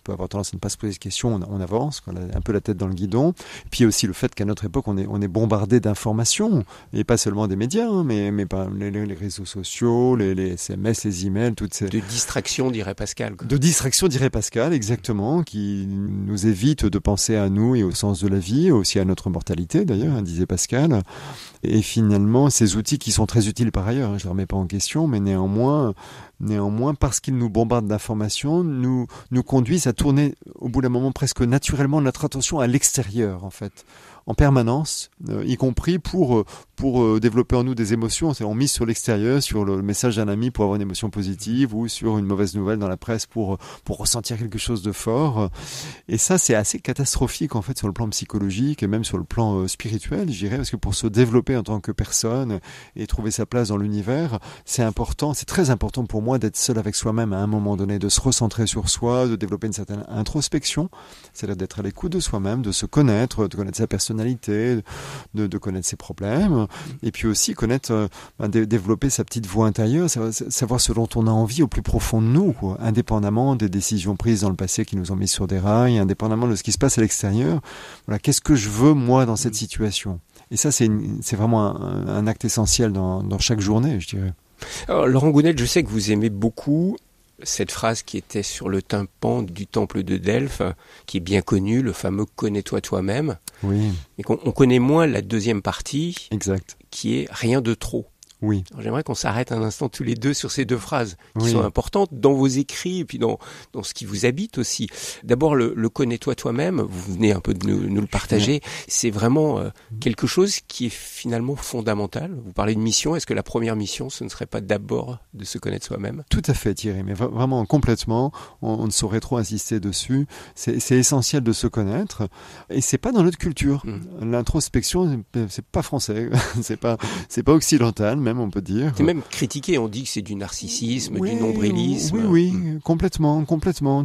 peut avoir tendance à ne pas se poser de questions, on avance, on a un peu la tête dans le guidon. Puis il y a aussi le fait qu'à notre époque, on est bombardé d'informations, et pas seulement des médias, mais par les réseaux sociaux, les SMS, les emails, toutes ces... De distraction, dirait Pascal. De distraction, dirait Pascal, exactement, qui nous évite de penser à nous et au sens de la vie, aussi à notre mortalité d'ailleurs, disait Pascal. Et finalement, ces outils qui sont très utiles par ailleurs, je ne les remets pas en question, mais néanmoins, parce qu'ils nous bombardent d'informations, nous conduisent à tourner au bout d'un moment presque naturellement notre attention à l'extérieur en fait, en permanence, y compris pour développer en nous des émotions. On mise sur l'extérieur, sur le message d'un ami pour avoir une émotion positive ou sur une mauvaise nouvelle dans la presse pour ressentir quelque chose de fort. Et ça, c'est assez catastrophique en fait sur le plan psychologique et même sur le plan spirituel, je dirais, parce que pour se développer en tant que personne et trouver sa place dans l'univers, c'est important, c'est très important pour moi d'être seul avec soi-même à un moment donné, de se recentrer sur soi, de développer une certaine introspection, c'est-à-dire d'être à l'écoute de soi-même, de se connaître, de connaître sa personnalité, de connaître ses problèmes, et puis aussi développer sa petite voix intérieure, savoir ce dont on a envie au plus profond de nous, quoi, indépendamment des décisions prises dans le passé qui nous ont mis sur des rails, indépendamment de ce qui se passe à l'extérieur. Voilà, qu'est-ce que je veux moi dans cette situation? Et ça, c'est vraiment un acte essentiel dans chaque journée, je dirais. Alors, Laurent Gounelle, je sais que vous aimez beaucoup cette phrase qui était sur le tympan du temple de Delphes, qui est bien connue, le fameux « connais-toi toi-même ». Oui. Et on connaît moins la deuxième partie, exact, qui est « rien de trop ». Oui. Alors, j'aimerais qu'on s'arrête un instant tous les deux sur ces deux phrases qui sont importantes dans vos écrits et puis dans ce qui vous habite aussi. D'abord, le connais-toi toi-même, vous venez un peu de nous le partager, c'est vraiment quelque chose qui est finalement fondamental. Vous parlez de mission, est-ce que la première mission, ce ne serait pas d'abord de se connaître soi-même? Tout à fait, Thierry, mais vraiment complètement, on ne saurait trop insister dessus. C'est essentiel de se connaître et c'est pas dans notre culture. L'introspection, c'est pas français, c'est pas occidental, même on peut dire. C'est même critiqué, on dit que c'est du narcissisme, du nombrilisme. Oui, complètement,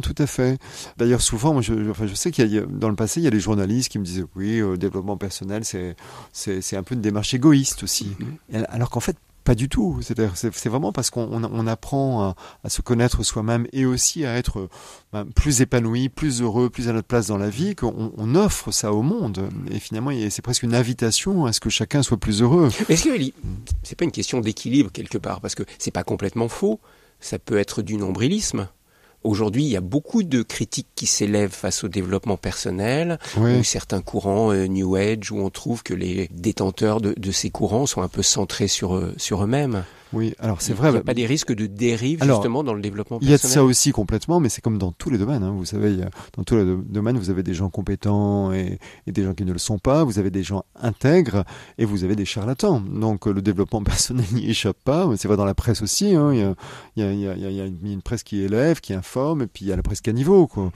tout à fait. D'ailleurs, souvent, je sais dans le passé, il y a des journalistes qui me disaient oui, développement personnel, c'est un peu une démarche égoïste aussi. Alors qu'en fait, pas du tout. C'est vraiment parce qu'on apprend à se connaître soi-même et aussi à être plus épanoui, plus heureux, plus à notre place dans la vie, qu'on offre ça au monde. Et finalement, c'est presque une invitation à ce que chacun soit plus heureux. Est-ce que c'est pas une question d'équilibre quelque part? Parce que c'est pas complètement faux Ça peut être du nombrilisme. Aujourd'hui, il y a beaucoup de critiques qui s'élèvent face au développement personnel, Oui. ou certains courants New Age, où on trouve que les détenteurs de ces courants sont un peu centrés sur eux-mêmes. Oui, alors c'est Il vrai. n'y a pas des risques de dérive Alors, justement dans le développement Il y a de personnel. ça aussi complètement, mais c'est comme dans tous les domaines. Hein. Vous savez, dans tous les domaines, vous avez des gens compétents et des gens qui ne le sont pas. Vous avez des gens intègres et vous avez des charlatans. Donc le développement personnel n'y échappe pas. C'est vrai dans la presse aussi. Hein. Il y a une presse qui élève, qui informe, et puis il y a la presse caniveau, quoi.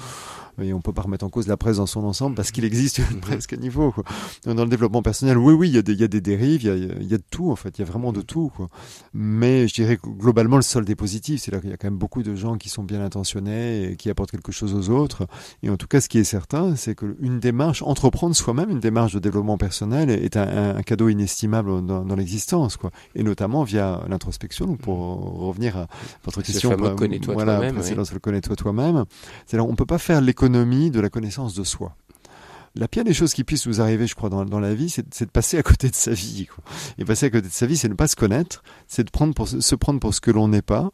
Et on peut pas remettre en cause la presse dans son ensemble parce qu'il existe une presse caniveau, quoi. Dans le développement personnel, oui, il y a des dérives, il y a de tout, en fait. Il y a vraiment de tout, quoi. Mais je dirais que globalement, le solde est positif. C'est-à-dire qu'il y a quand même beaucoup de gens qui sont bien intentionnés et qui apportent quelque chose aux autres. Et en tout cas, ce qui est certain, c'est qu'une démarche, entreprendre soi-même une démarche de développement personnel est un cadeau inestimable dans l'existence, quoi. Et notamment via l'introspection. Donc pour revenir à votre Ce question, fameux connais-toi toi-même, précédente sur le connais-toi toi-même. C'est-à-dire, on peut pas faire l'économie de la connaissance de soi. La pire des choses qui puissent nous arriver, je crois, dans la vie, c'est de passer à côté de sa vie, quoi. Et passer à côté de sa vie, c'est ne pas se connaître, c'est de se prendre pour ce que l'on n'est pas.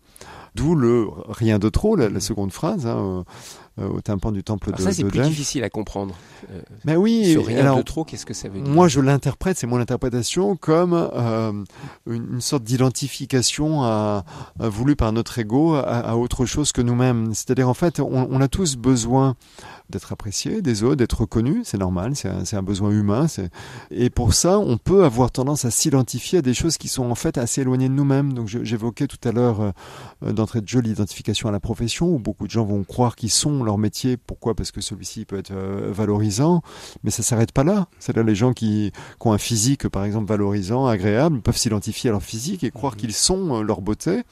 D'où le rien de trop, la seconde phrase, hein, au tympan du temple Alors de ça, c'est de plus James. difficile à comprendre. Mais oui, Ce rien alors, de trop, qu'est-ce que ça veut dire? moi, je l'interprète, c'est mon interprétation, comme une sorte d'identification voulue par notre ego à autre chose que nous-mêmes. C'est-à-dire, en fait, on a tous besoin d'être apprécié des autres, d'être reconnu, c'est normal, c'est un besoin humain. Et pour ça, on peut avoir tendance à s'identifier à des choses qui sont en fait assez éloignées de nous-mêmes. Donc j'évoquais tout à l'heure d'entrée de jeu l'identification à la profession, où beaucoup de gens vont croire qu'ils sont leur métier. Pourquoi ? Parce que celui-ci peut être valorisant, mais ça s'arrête pas là. C'est-à-dire les gens qui ont un physique, par exemple, valorisant, agréable, peuvent s'identifier à leur physique et croire qu'ils sont leur beauté.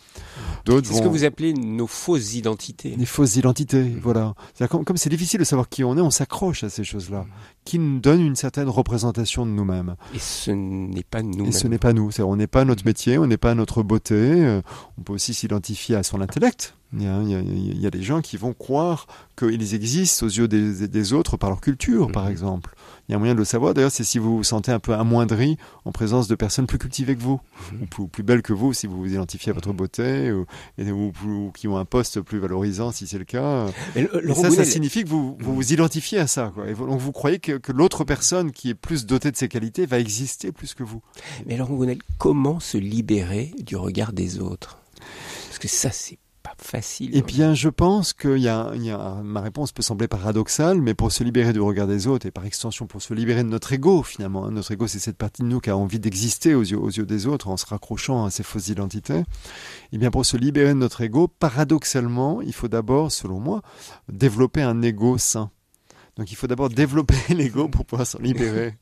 D'autres C'est ce que vous appelez nos fausses identités. des fausses identités, voilà. C'est-à-dire, comme c'est difficile de savoir qui on est, on s'accroche à ces choses-là, qui nous donnent une certaine représentation de nous-mêmes. Et ce n'est pas nous-mêmes. Et ce n'est pas nous. C'est-à-dire, on n'est pas notre métier, on n'est pas notre beauté. On peut aussi s'identifier à son intellect. Il y a des gens qui vont croire qu'ils existent aux yeux des autres par leur culture, par exemple. Il y a un moyen de le savoir. D'ailleurs, c'est si vous vous sentez un peu amoindri en présence de personnes plus cultivées que vous, ou plus belles que vous, si vous vous identifiez à votre beauté, ou qui ont un poste plus valorisant, si c'est le cas. Mais Et ça signifie que vous vous identifiez à ça, quoi. Et donc vous croyez que l'autre personne qui est plus dotée de ces qualités va exister plus que vous. Mais Laurent Gounel, comment se libérer du regard des autres? Parce que ça, c'est pas facile. Eh bien, je pense ma réponse peut sembler paradoxale, mais pour se libérer du regard des autres, et par extension pour se libérer de notre ego, finalement, hein, notre ego, c'est cette partie de nous qui a envie d'exister aux yeux des autres en se raccrochant à ces fausses identités. Eh bien, pour se libérer de notre ego, paradoxalement, il faut d'abord, selon moi, développer un ego sain. Donc il faut d'abord développer l'ego pour pouvoir s'en libérer.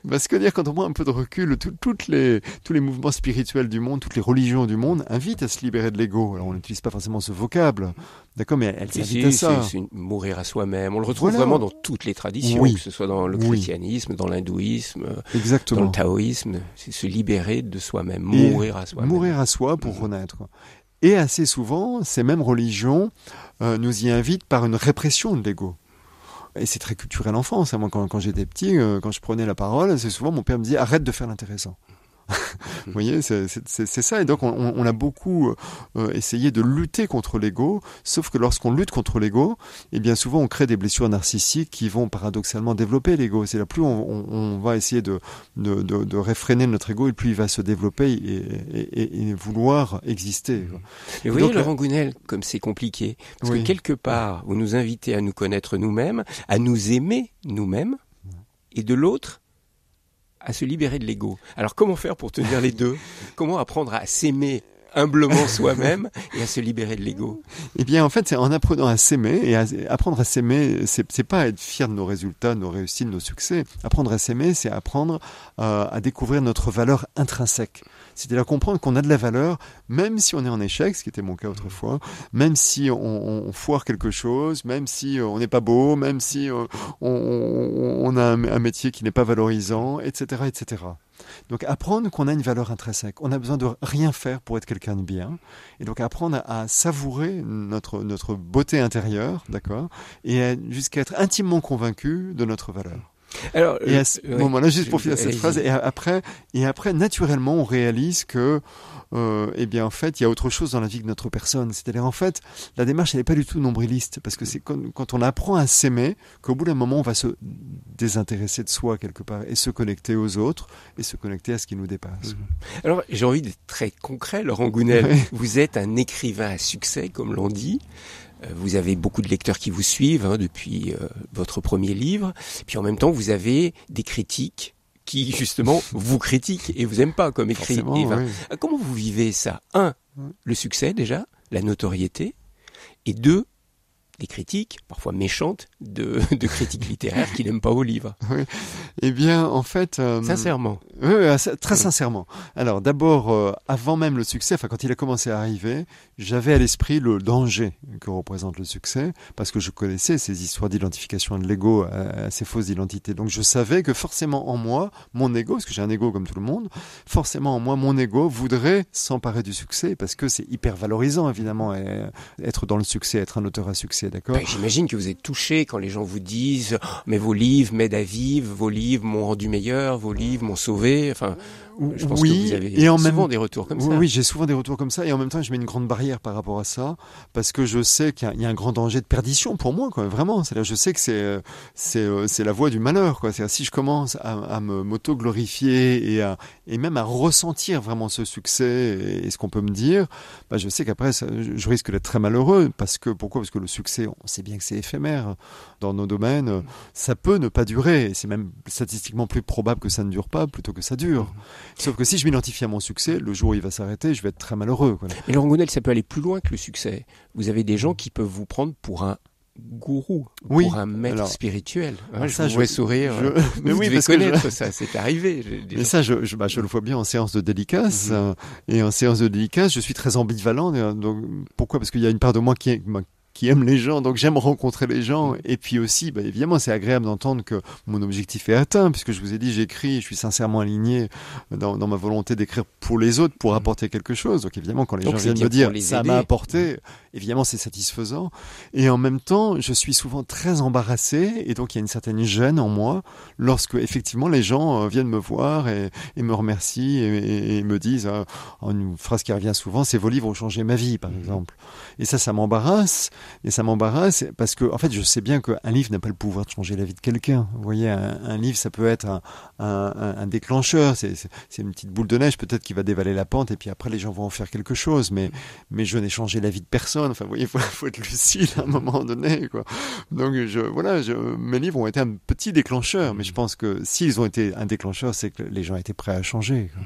Parce que quand on prend un peu de recul, tous les mouvements spirituels du monde, toutes les religions du monde invitent à se libérer de l'ego. Alors on n'utilise pas forcément ce vocable, d'accord, mais elles invitent à ça. C'est mourir à soi-même. On le retrouve Voilà. vraiment dans toutes les traditions, Oui. que ce soit dans le christianisme, dans l'hindouisme, Exactement. dans le taoïsme. C'est se libérer de soi-même, Et mourir à soi-même. Mourir à soi pour renaître, quoi. Et assez souvent, ces mêmes religions nous y invitent par une répression de l'ego. Et c'est très culturel en France. Moi, quand j'étais petit, quand je prenais la parole, c'est souvent mon père me disait « Arrête de faire l'intéressant ». Vous voyez, c'est ça. Et donc, on a beaucoup essayé de lutter contre l'ego, sauf que lorsqu'on lutte contre l'ego, eh bien souvent, on crée des blessures narcissiques qui vont paradoxalement développer l'ego. C'est là, plus on va essayer de réfréner notre ego, et plus il va se développer et vouloir exister. Mais vous voyez, donc, Laurent Gounel, comme c'est compliqué. Parce que quelque part, vous nous invitez à nous connaître nous-mêmes, à nous aimer nous-mêmes, et de l'autre, à se libérer de l'ego. Alors comment faire pour tenir les deux? Comment apprendre à s'aimer humblement soi-même et à se libérer de l'ego? Eh bien, en fait, c'est en apprenant à s'aimer, et apprendre à s'aimer, c'est pas être fier de nos résultats, de nos réussites, de nos succès. Apprendre à s'aimer, c'est apprendre à découvrir notre valeur intrinsèque. C'est-à-dire comprendre qu'on a de la valeur, même si on est en échec, ce qui était mon cas autrefois, même si on foire quelque chose, même si on n'est pas beau, même si on a un métier qui n'est pas valorisant, etc., etc. Donc apprendre qu'on a une valeur intrinsèque. On a besoin de rien faire pour être quelqu'un de bien. Et donc apprendre à savourer notre beauté intérieure, d'accord, et jusqu'à être intimement convaincu de notre valeur. Alors, Et à ce moment-là, juste pour finir cette allez-y. phrase, et après, naturellement, on réalise que, eh bien, en fait, il y a autre chose dans la vie que notre personne. C'est-à-dire, en fait, la démarche, elle n'est pas du tout nombriliste, parce que c'est quand on apprend à s'aimer, qu'au bout d'un moment, on va se désintéresser de soi quelque part, et se connecter aux autres, et se connecter à ce qui nous dépasse. Alors, j'ai envie d'être très concret, Laurent Gounel. Oui. Vous êtes un écrivain à succès, comme l'on dit. Vous avez beaucoup de lecteurs qui vous suivent depuis votre premier livre. Puis en même temps, vous avez des critiques qui, justement, vous critiquent et vous aiment pas comme Forcément, écrivain. oui. Comment vous vivez ça? 1, le succès déjà, la notoriété. Et 2, les critiques, parfois méchantes, de critiques littéraires qui n'aiment pas vos livres. Eh bien, en fait... Sincèrement. Oui, très sincèrement. Alors, d'abord, avant même le succès, enfin, quand il a commencé à arriver, j'avais à l'esprit le danger que représente le succès, parce que je connaissais ces histoires d'identification de l'ego, ces fausses identités. Donc, je savais que forcément en moi, mon ego, parce que j'ai un ego comme tout le monde, forcément en moi, mon ego voudrait s'emparer du succès, parce que c'est hyper valorisant, évidemment, être dans le succès, être un auteur à succès, d'accord? J'imagine que vous êtes touché quand les gens vous disent « Oh, mais vos livres m'aident à vivre, vos livres m'ont rendu meilleur, vos livres m'ont sauvé ». Enfin, je pense que vous avez souvent des retours comme ça. Oui, j'ai souvent des retours comme ça, et en même temps, je mets une grande barrière par rapport à ça, parce que je sais qu'il y a un grand danger de perdition pour moi, quoi, vraiment. C'est-à-dire, je sais que c'est la voie du malheur, quoi. C'est-à-dire, si je commence à m'auto-glorifier et même à ressentir vraiment ce succès et ce qu'on peut me dire, bah, je sais qu'après, je risque d'être très malheureux, pourquoi? Parce que le succès, on sait bien que c'est éphémère dans nos domaines, ça peut ne pas durer, et c'est même statistiquement plus probable que ça ne dure pas plutôt que ça dure. Sauf que si je m'identifie à mon succès, le jour où il va s'arrêter, je vais être très malheureux, quoi. Mais Laurent Gounel, ça peut aller plus loin que le succès. Vous avez des gens qui peuvent vous prendre pour un gourou, Oui. pour un maître Alors, spirituel. ça, je vois sourire. mais vous oui, devez parce que connaître ça, c'est arrivé. Mais ça, je le vois bien en séance de dédicace. Et en séance de dédicace, je suis très ambivalent. Donc, pourquoi? Parce qu'il y a une part de moi qui aime les gens, donc j'aime rencontrer les gens. Et puis aussi, bah, évidemment, c'est agréable d'entendre que mon objectif est atteint, puisque je vous ai dit, j'écris, je suis sincèrement aligné dans ma volonté d'écrire pour les autres, pour apporter quelque chose. Donc évidemment, quand les gens viennent me dire, ça m'a apporté, évidemment, c'est satisfaisant. Et en même temps, je suis souvent très embarrassé, et donc il y a une certaine gêne en moi, lorsque effectivement les gens viennent me voir et me remercient et me disent, une phrase qui revient souvent, c'est vos livres ont changé ma vie, par exemple. Et ça m'embarrasse. Et ça m'embarrasse parce que, en fait, je sais bien qu'un livre n'a pas le pouvoir de changer la vie de quelqu'un. Vous voyez, un livre, ça peut être un déclencheur. C'est une petite boule de neige, peut-être, qui va dévaler la pente, et puis après, les gens vont en faire quelque chose. Mais je n'ai changé la vie de personne. Enfin, vous voyez, faut être lucide à un moment donné, quoi. Donc, mes livres ont été un petit déclencheur. Mais je pense que s'ils ont été un déclencheur, c'est que les gens étaient prêts à changer, quoi.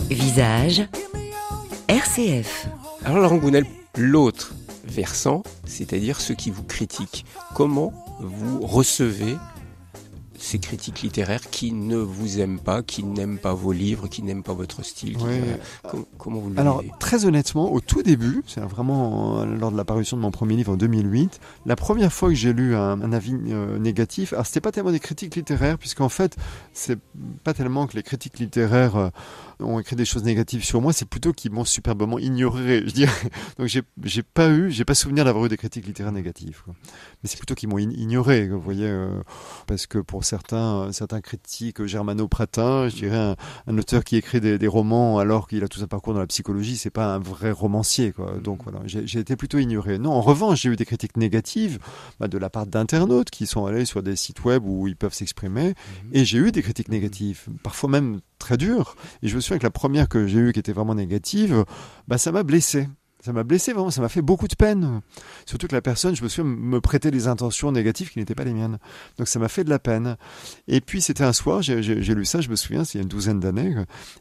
Visage, RCF. Alors Laurent Gounel, l'autre versant, c'est-à-dire ceux qui vous critiquent, comment vous recevez ces critiques littéraires qui ne vous aiment pas, qui n'aiment pas vos livres, qui n'aiment pas votre style? Comment vous le vivez? Alors, très honnêtement, au tout début, c'est vraiment lors de la parution de mon premier livre en 2008, la première fois que j'ai lu un avis négatif, alors c'était pas tellement des critiques littéraires, puisqu'en fait, c'est pas tellement que les critiques littéraires ont écrit des choses négatives sur moi, c'est plutôt qu'ils m'ont superbement ignoré, je dirais. Donc j'ai pas souvenir d'avoir eu des critiques littéraires négatives, quoi. Mais c'est plutôt qu'ils m'ont ignoré, vous voyez, parce que pour certains critiques germano-pratins. Je dirais un auteur qui écrit des romans alors qu'il a tout un parcours dans la psychologie, c'est pas un vrai romancier, quoi. Donc voilà, j'ai été plutôt ignoré. Non, en revanche, j'ai eu des critiques négatives de la part d'internautes qui sont allés sur des sites web où ils peuvent s'exprimer, et j'ai eu des critiques négatives, parfois même très dures. Et je me souviens que la première que j'ai eue, qui était vraiment négative, ça m'a blessé. Ça m'a blessé vraiment, ça m'a fait beaucoup de peine. Surtout que la personne, je me souviens, me prêtait des intentions négatives qui n'étaient pas les miennes. Donc ça m'a fait de la peine. Et puis c'était un soir, j'ai lu ça, je me souviens, c'est il y a une douzaine d'années.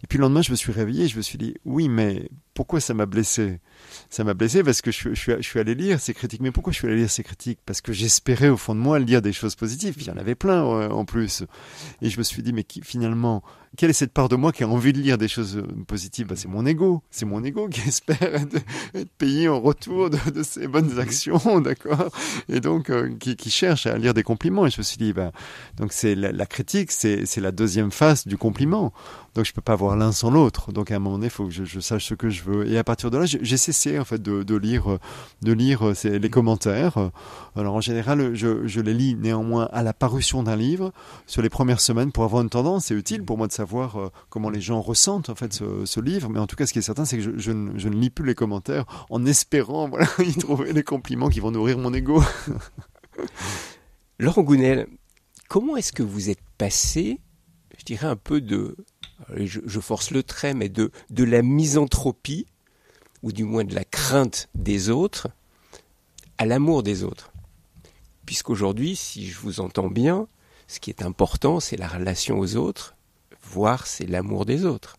Et puis le lendemain, je me suis réveillé et je me suis dit, oui, mais pourquoi ça m'a blessé ? Ça m'a blessé parce que je suis allé lire ces critiques. Mais pourquoi je suis allé lire ces critiques ? Parce que j'espérais au fond de moi lire des choses positives. Puis il y en avait plein en plus. Et je me suis dit, mais finalement, quelle est cette part de moi qui a envie de lire des choses positives ? C'est mon ego. C'est mon ego qui espère être payé en retour de ces bonnes actions, d'accord ? Et donc, qui cherche à lire des compliments. Et je me suis dit, donc c'est la critique, c'est la deuxième face du compliment. Donc je peux pas avoir l'un sans l'autre. Donc à un moment donné, il faut que je sache ce que je veux. Et à partir de là, j'ai cessé en fait de lire les commentaires. Alors en général, je les lis néanmoins à la parution d'un livre sur les premières semaines pour avoir une tendance. C'est utile pour moi de savoir comment les gens ressentent en fait ce livre. Mais en tout cas, ce qui est certain, c'est que je ne lis plus les commentaires en espérant y trouver les compliments qui vont nourrir mon ego. Laurent Gounelle, comment est-ce que vous êtes passé, je dirais un peu je force le trait, mais de la misanthropie, ou du moins de la crainte des autres, à l'amour des autres. Puisqu'aujourd'hui, si je vous entends bien, ce qui est important, c'est la relation aux autres, voire c'est l'amour des autres.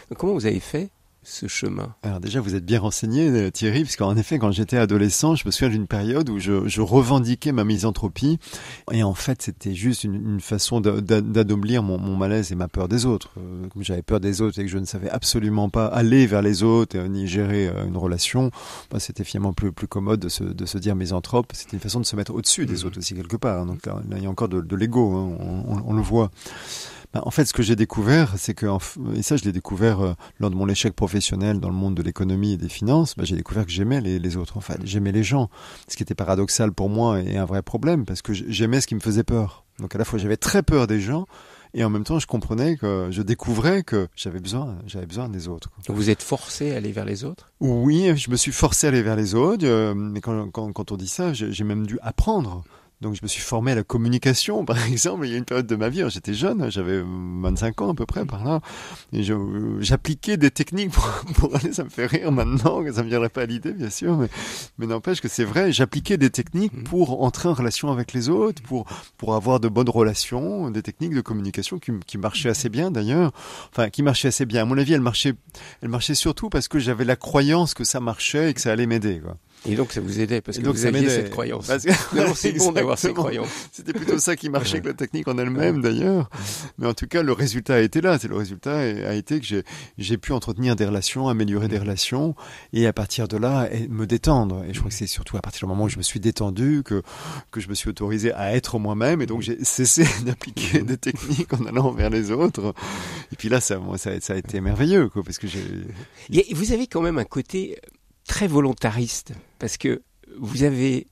Donc comment vous avez fait ce chemin ? Alors déjà, vous êtes bien renseigné, Thierry, parce qu'en effet, quand j'étais adolescent, je me souviens d'une période où je revendiquais ma misanthropie, et en fait, c'était juste une façon d'adoublir mon malaise et ma peur des autres. Comme j'avais peur des autres et que je ne savais absolument pas aller vers les autres, ni gérer une relation, c'était finalement plus commode de se dire misanthrope. C'était une façon de se mettre au-dessus des autres aussi, quelque part. Donc là, il y a encore de l'ego, on le voit. En fait, ce que j'ai découvert, c'est que, et ça je l'ai découvert lors de mon échec professionnel dans le monde de l'économie et des finances, j'ai découvert que j'aimais les autres, en fait. J'aimais les gens, ce qui était paradoxal pour moi et un vrai problème, parce que j'aimais ce qui me faisait peur. Donc à la fois j'avais très peur des gens, et en même temps je découvrais que j'avais besoin des autres. Donc vous êtes forcé à aller vers les autres ? Oui, je me suis forcé à aller vers les autres, mais quand on dit ça, j'ai même dû apprendre. Donc je me suis formé à la communication, par exemple. Il y a une période de ma vie, j'étais jeune, j'avais 25 ans à peu près par là, et j'appliquais des techniques pour aller, ça me fait rire maintenant, que ça me viendrait pas à l'idée bien sûr, mais n'empêche que c'est vrai, j'appliquais des techniques pour entrer en relation avec les autres, pour avoir de bonnes relations, des techniques de communication qui marchaient assez bien d'ailleurs, enfin qui marchaient assez bien. À mon avis, elles marchaient surtout parce que j'avais la croyance que ça marchait et que ça allait m'aider, quoi. Et donc ça vous aidait parce que vous aviez cette croyance. C'est bon d'avoir ces croyances. C'était plutôt ça qui marchait que la technique en elle-même d'ailleurs. Mais en tout cas, le résultat a été là. Le résultat a été que j'ai pu entretenir des relations, améliorer des relations, et à partir de là, me détendre. Et je crois que c'est surtout à partir du moment où je me suis détendu que je me suis autorisé à être moi-même, et donc j'ai cessé d'appliquer des techniques en allant vers les autres. Et puis là, ça a été merveilleux, quoi, parce que vous avez quand même un côté très volontariste, parce que vous avez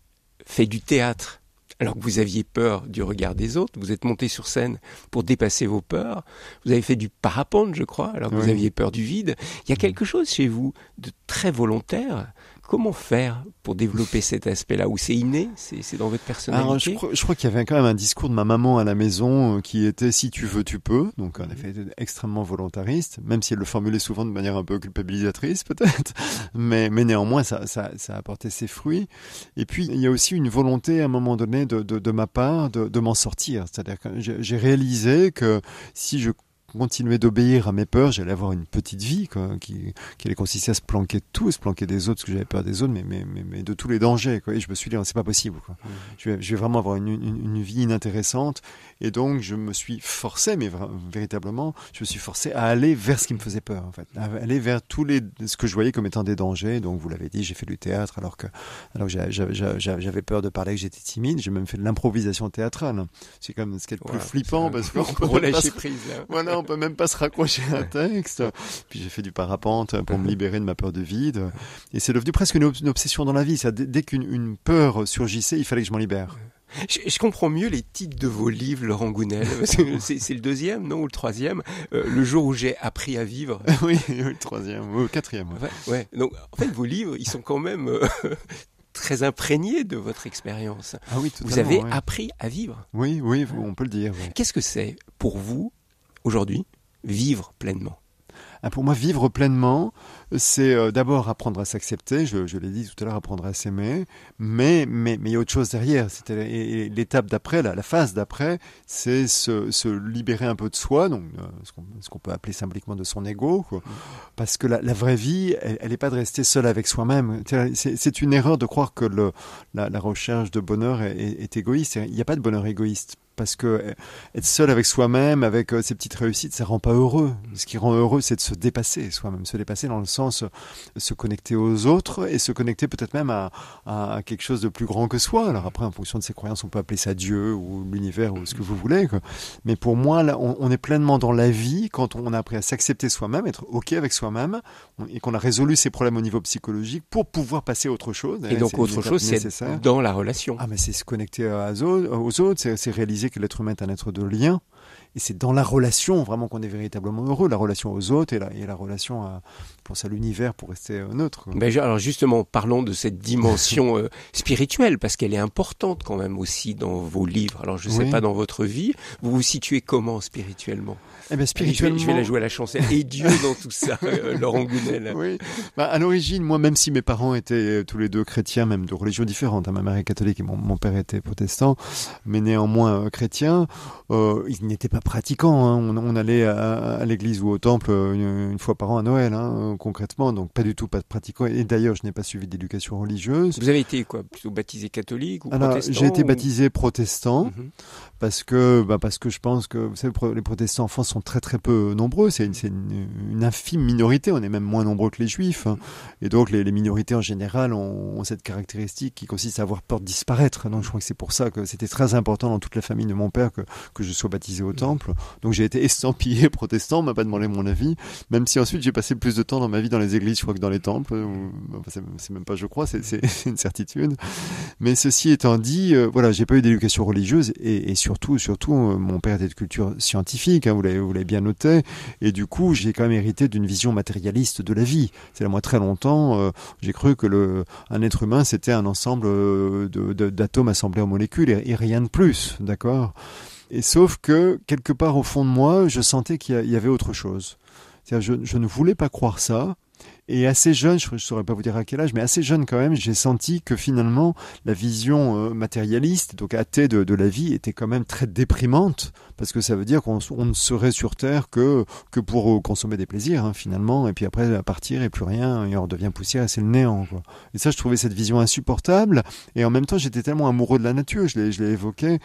fait du théâtre alors que vous aviez peur du regard des autres, vous êtes monté sur scène pour dépasser vos peurs, vous avez fait du parapente, je crois, alors que vous aviez peur du vide. Il y a quelque chose chez vous de très volontaire. Comment faire pour développer cet aspect-là, où c'est inné, c'est dans votre personnalité? Alors, je crois qu'il y avait quand même un discours de ma maman à la maison qui était « si tu veux, tu peux ». Donc en effet, extrêmement volontariste, même si elle le formulait souvent de manière un peu culpabilisatrice peut-être, mais néanmoins ça a apporté ses fruits. Et puis il y a aussi une volonté à un moment donné de ma part de m'en sortir. C'est-à-dire que j'ai réalisé que si je continuer d'obéir à mes peurs, j'allais avoir une petite vie qui allait consister à se planquer de tout, se planquer des autres, parce que j'avais peur des autres, mais de tous les dangers, quoi. Et je me suis dit, c'est pas possible, quoi. Je vais vraiment avoir une vie inintéressante. Et donc, je me suis forcé, mais véritablement, je me suis forcé à aller vers ce qui me faisait peur, en fait. À aller vers ce que je voyais comme étant des dangers. Donc, vous l'avez dit, j'ai fait du théâtre alors que j'avais peur de parler, que j'étais timide. J'ai même fait de l'improvisation théâtrale. C'est comme ce qui est le plus flippant, parce qu'on peut lâcher prise, là. Voilà, on peut même pas se raccrocher à un texte. Puis j'ai fait du parapente pour me libérer de ma peur de vide. Et c'est devenu presque une obsession dans la vie. Dès qu'une peur surgissait, il fallait que je m'en libère. Je comprends mieux les titres de vos livres, Laurent Gounel. C'est le deuxième, non, ou le troisième. Le jour où j'ai appris à vivre. Oui, le troisième, ou le quatrième. Ouais. Donc, en fait, vos livres, ils sont quand même très imprégnés de votre expérience. Ah oui, totalement. Vous avez appris à vivre. Oui, on peut le dire. Oui. Qu'est-ce que c'est pour vous, aujourd'hui, vivre pleinement ? Pour moi, vivre pleinement, c'est d'abord apprendre à s'accepter, je l'ai dit tout à l'heure, apprendre à s'aimer, mais il y a autre chose derrière. C'était l'étape d'après, la phase d'après, c'est se libérer un peu de soi, donc ce qu'on peut appeler symboliquement de son ego, quoi. Parce que la vraie vie, elle n'est pas de rester seul avec soi-même. C'est une erreur de croire que la recherche de bonheur est égoïste. Il n'y a pas de bonheur égoïste. Parce que être seul avec soi-même, avec ses petites réussites, ça rend pas heureux. Ce qui rend heureux, c'est de se dépasser soi-même, se dépasser dans le sens se connecter aux autres et se connecter peut-être même à quelque chose de plus grand que soi. Alors après, en fonction de ses croyances, on peut appeler ça Dieu ou l'univers ou ce que vous voulez, quoi. Mais pour moi, là, on est pleinement dans la vie quand on a appris à s'accepter soi-même, être ok avec soi-même et qu'on a résolu ses problèmes au niveau psychologique pour pouvoir passer à autre chose. Et donc autre chose, c'est dans la relation. Ah, mais c'est se connecter aux autres, c'est réaliser que l'être humain est un être de lien, et c'est dans la relation vraiment qu'on est véritablement heureux, la relation aux autres et la relation à l'univers pour rester neutre. Alors justement, parlons de cette dimension spirituelle, parce qu'elle est importante quand même aussi dans vos livres. Alors je ne sais pas dans votre vie, vous vous situez comment spirituellement ? Spirituellement... Je vais la jouer à la chancelle. Et Dieu dans tout ça, Laurent Gounel. Oui. À l'origine, moi, même si mes parents étaient tous les deux chrétiens, même de religions différentes, ma mère est catholique et mon père était protestant, mais néanmoins chrétien, ils n'étaient pas pratiquants. Hein. On allait à l'église ou au temple une fois par an à Noël, concrètement, donc pas du tout pas pratiquant. Et d'ailleurs, je n'ai pas suivi d'éducation religieuse. Vous avez été quoi, plutôt baptisé catholique ou protestant? J'ai été baptisé protestant. Parce que je pense que, vous savez, les protestants en France sont très très peu nombreux. C'est une infime minorité. On est même moins nombreux que les juifs. Hein. Et donc les minorités en général ont cette caractéristique qui consiste à avoir peur de disparaître. Donc je crois que c'est pour ça que c'était très important dans toute la famille de mon père que je sois baptisé au temple. Donc j'ai été estampillé protestant. On m'a pas demandé mon avis. Même si ensuite j'ai passé plus de temps dans ma vie dans les églises, je crois, que dans les temples. C'est même pas, je crois, c'est une certitude. Mais ceci étant dit, voilà, j'ai pas eu d'éducation religieuse et surtout, mon père était de culture scientifique, vous l'avez bien noté, et du coup, j'ai quand même hérité d'une vision matérialiste de la vie. C'est là, moi, très longtemps, j'ai cru que un être humain, c'était un ensemble d'atomes assemblés en molécules et rien de plus, d'accord ? Et sauf que, quelque part au fond de moi, je sentais qu'il y avait autre chose. C'est-à-dire, je ne voulais pas croire ça. Et assez jeune, je ne saurais pas vous dire à quel âge, mais assez jeune quand même, j'ai senti que finalement, la vision matérialiste, donc athée de la vie, était quand même très déprimante, parce que ça veut dire qu'on ne serait sur Terre que pour consommer des plaisirs, finalement, et puis après partir et plus rien, et on redevient poussière et c'est le néant, quoi. Et ça, je trouvais cette vision insupportable, et en même temps, j'étais tellement amoureux de la nature, je l'ai évoqué,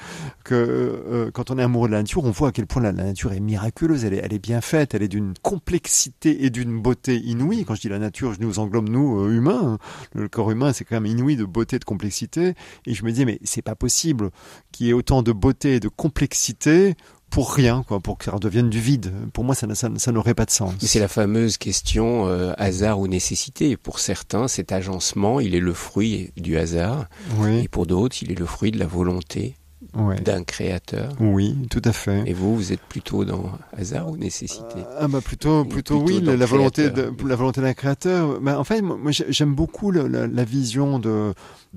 que quand on est amoureux de la nature, on voit à quel point la nature est miraculeuse, elle est bien faite, elle est d'une complexité et d'une beauté inouïe. Quand je dis la nature, je nous englobe, nous, humains. Le corps humain, c'est quand même inouï de beauté, de complexité. Et je me disais, mais c'est pas possible qu'il y ait autant de beauté et de complexité pour rien, quoi, pour que ça redevienne du vide. Pour moi, ça n'aurait pas de sens. C'est la fameuse question hasard ou nécessité. Pour certains, cet agencement, il est le fruit du hasard. Oui. Et pour d'autres, il est le fruit de la volonté. Ouais. D'un créateur. Oui, tout à fait. Et vous êtes plutôt dans hasard ou nécessité? Plutôt oui, la volonté d'un créateur. En fait, moi j'aime beaucoup la vision de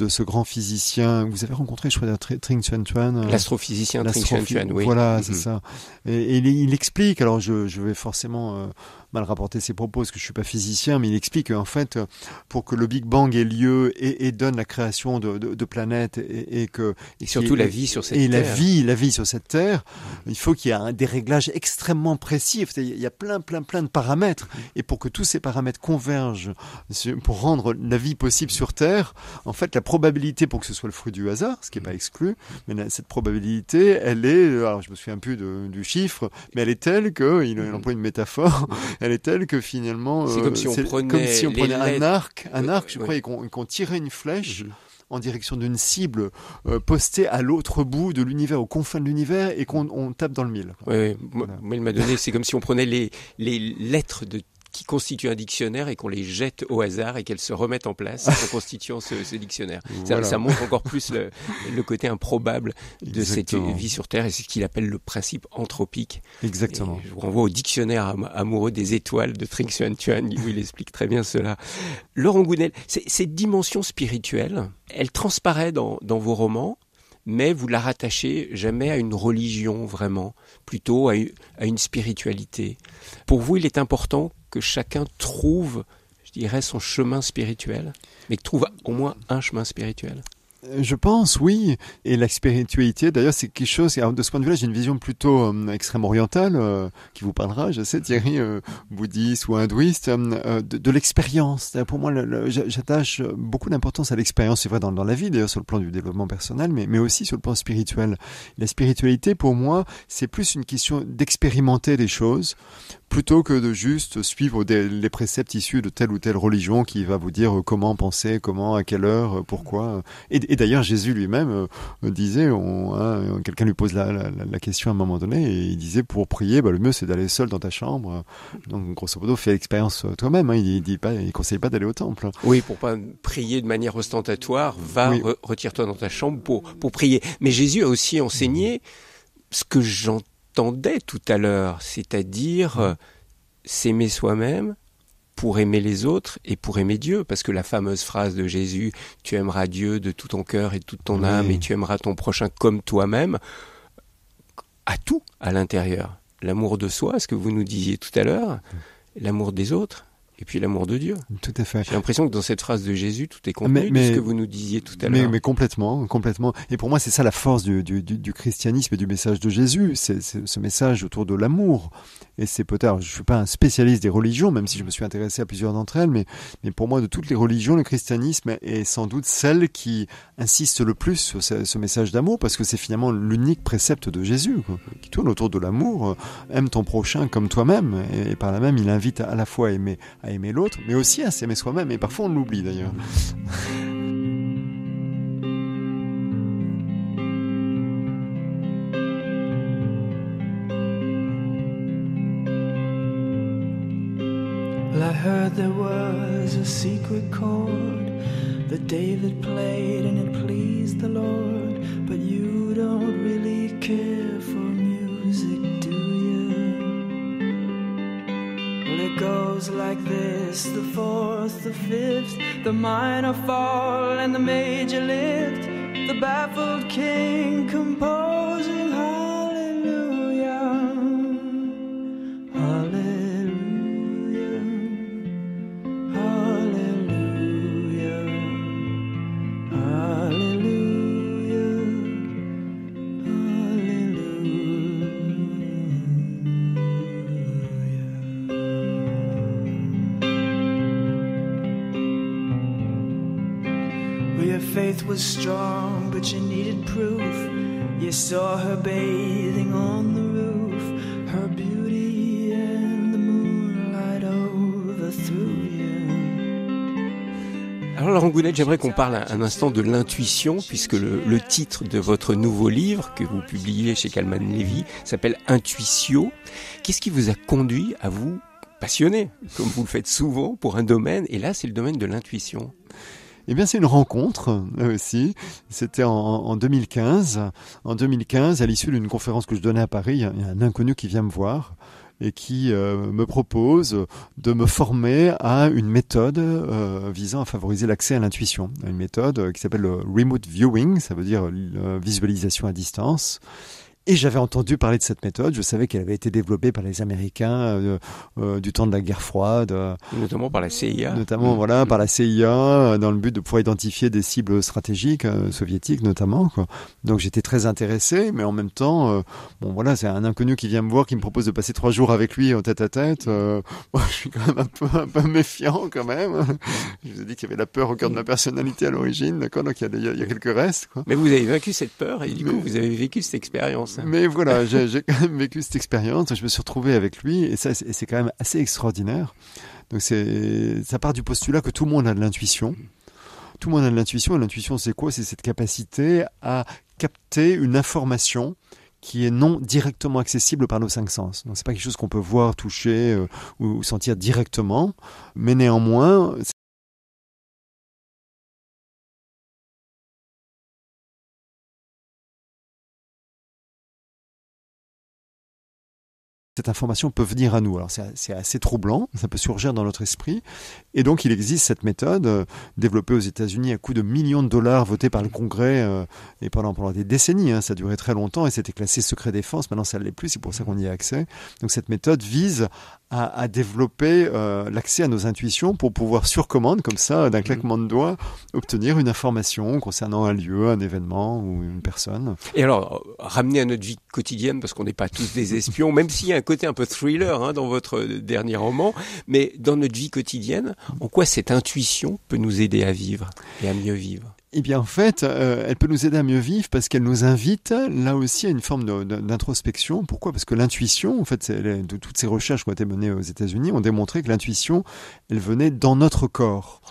ce grand physicien. Vous avez rencontré, je crois, Trinh Xuan Tuan. L'astrophysicien Trinh Xuan Tuan, oui. Voilà, c'est ça. Et il explique, alors je vais forcément mal rapporter ses propos parce que je suis pas physicien, mais il explique qu'en fait, pour que le Big Bang ait lieu et donne la création de planètes et surtout la vie sur cette terre. Et la vie sur cette terre, il faut qu'il y ait des réglages extrêmement précis. Il y a plein de paramètres. Et pour que tous ces paramètres convergent pour rendre la vie possible sur Terre, en fait, la probabilité pour que ce soit le fruit du hasard, ce qui n'est pas exclu, mais cette probabilité, elle est, alors je me souviens plus du chiffre, mais elle est telle que, il emploie une métaphore, elle est telle que finalement, c'est comme si on prenait un arc, je crois, et qu'on tirait une flèche en direction d'une cible postée à l'autre bout de l'univers, aux confins de l'univers, et qu'on tape dans le mille. Oui. Moi, il m'a donné, c'est comme si on prenait les lettres de qui constituent un dictionnaire et qu'on les jette au hasard et qu'elles se remettent en place en constituant ce dictionnaire. Voilà. Ça montre encore plus le côté improbable de Exactement. cette vie sur Terre, et c'est ce qu'il appelle le principe anthropique. Exactement. Et je vous renvoie au dictionnaire amoureux des étoiles de Trinh Xuan Tuan, où il explique très bien cela. Laurent Gounelle, cette dimension spirituelle, elle transparaît dans vos romans, mais vous la rattachez jamais à une religion vraiment, plutôt à une spiritualité. Pour vous, il est important que chacun trouve, je dirais, son chemin spirituel, mais que trouve au moins un chemin spirituel. Je pense, oui. Et la spiritualité, d'ailleurs, c'est quelque chose. Alors, de ce point de vue-là, j'ai une vision plutôt extrême orientale qui vous parlera, je sais, Thierry, bouddhiste ou hindouiste, de l'expérience. Pour moi, j'attache beaucoup d'importance à l'expérience. C'est vrai dans la vie, d'ailleurs, sur le plan du développement personnel, mais aussi sur le plan spirituel. La spiritualité, pour moi, c'est plus une question d'expérimenter des choses, plutôt que de juste suivre les préceptes issus de telle ou telle religion qui va vous dire comment penser, comment, à quelle heure, pourquoi. Et d'ailleurs, Jésus lui-même disait, quelqu'un lui pose la question à un moment donné, et il disait, pour prier, le mieux c'est d'aller seul dans ta chambre. Donc, grosso modo, fais l'expérience toi-même. Il conseille pas d'aller au temple. Oui, pour pas prier de manière ostentatoire, retire-toi dans ta chambre pour prier. Mais Jésus a aussi enseigné ce que j'entendais tout à l'heure, c'est-à-dire s'aimer soi-même pour aimer les autres et pour aimer Dieu, parce que la fameuse phrase de Jésus, tu aimeras Dieu de tout ton cœur et de toute ton âme, et tu aimeras ton prochain comme toi-même, a tout à l'intérieur. L'amour de soi, ce que vous nous disiez tout à l'heure, l'amour des autres, et puis l'amour de Dieu. Tout à fait. J'ai l'impression que dans cette phrase de Jésus, tout est contenu de ce que vous nous disiez tout à l'heure. Mais complètement. Et pour moi, c'est ça la force du christianisme et du message de Jésus. C'est ce message autour de l'amour. Et c'est peut-être, je suis pas un spécialiste des religions, même si je me suis intéressé à plusieurs d'entre elles, mais pour moi, de toutes les religions, le christianisme est sans doute celle qui insiste le plus sur ce message d'amour, parce que c'est finalement l'unique précepte de Jésus, qui tourne autour de l'amour. Aime ton prochain comme toi-même. Et par là même, il invite à la fois à aimer l'autre, mais aussi à s'aimer soi-même. Et parfois, on l'oublie d'ailleurs. Well, I heard there was a secret chord that David played and it pleased the Lord. But you don't really care for music, do you? Well, it goes like this: the fourth, the fifth, the minor fall and the major lift, the baffled king composing hallelujah, hallelujah. Faith was strong, but you needed proof. You saw her bathing on the roof, her beauty and the moonlight overthrew you. Alors Laurent Gounelle, j'aimerais qu'on parle un instant de l'intuition, puisque le titre de votre nouveau livre que vous publiez chez Calman Levy s'appelle Intuitio. Qu'est-ce qui vous a conduit à vous passionner, comme vous le faites souvent, pour un domaine, et là c'est le domaine de l'intuition? Eh bien, c'est une rencontre, là aussi. C'était en 2015. En 2015, à l'issue d'une conférence que je donnais à Paris, il y a un inconnu qui vient me voir et qui me propose de me former à une méthode visant à favoriser l'accès à l'intuition. Une méthode qui s'appelle le remote viewing, ça veut dire visualisation à distance. Et j'avais entendu parler de cette méthode, je savais qu'elle avait été développée par les Américains du temps de la guerre froide. Notamment par la CIA. Notamment, par la CIA, dans le but de pouvoir identifier des cibles stratégiques, soviétiques notamment, quoi. Donc j'étais très intéressé, mais en même temps, c'est un inconnu qui vient me voir, qui me propose de passer 3 jours avec lui en tête à tête. Je suis quand même un peu méfiant quand même. Je vous ai dit qu'il y avait la peur au cœur de ma personnalité à l'origine, d'accord, donc il y a quelques restes, quoi. Mais vous avez vaincu cette peur, et du coup vous avez vécu cette expérience. Mais voilà, j'ai quand même vécu cette expérience, je me suis retrouvé avec lui, et c'est quand même assez extraordinaire. Donc ça part du postulat que tout le monde a de l'intuition. Tout le monde a de l'intuition, et l'intuition c'est quoi? C'est cette capacité à capter une information qui est non directement accessible par nos 5 sens. Donc c'est pas quelque chose qu'on peut voir, toucher ou sentir directement, mais néanmoins, cette information peut venir à nous. Alors c'est assez troublant, ça peut surgir dans notre esprit. Et donc il existe cette méthode développée aux États-Unis à coût de millions de dollars, votée par le Congrès et pendant des décennies. Ça a duré très longtemps et c'était classé secret défense. Maintenant ça ne l'est plus, c'est pour ça qu'on y a accès. Donc cette méthode vise à développer l'accès à nos intuitions pour pouvoir sur commande, comme ça, d'un claquement de doigts, obtenir une information concernant un lieu, un événement ou une personne. Et alors, ramener à notre vie quotidienne, parce qu'on n'est pas tous des espions, même s'il y a un côté un peu thriller dans votre dernier roman, mais dans notre vie quotidienne, en quoi cette intuition peut nous aider à vivre et à mieux vivre ? Eh bien, en fait, elle peut nous aider à mieux vivre parce qu'elle nous invite, là aussi, à une forme d'introspection. Pourquoi ? Parce que l'intuition, en fait, de toutes ces recherches qui ont été menées aux États-Unis, ont démontré que l'intuition, elle venait dans notre corps.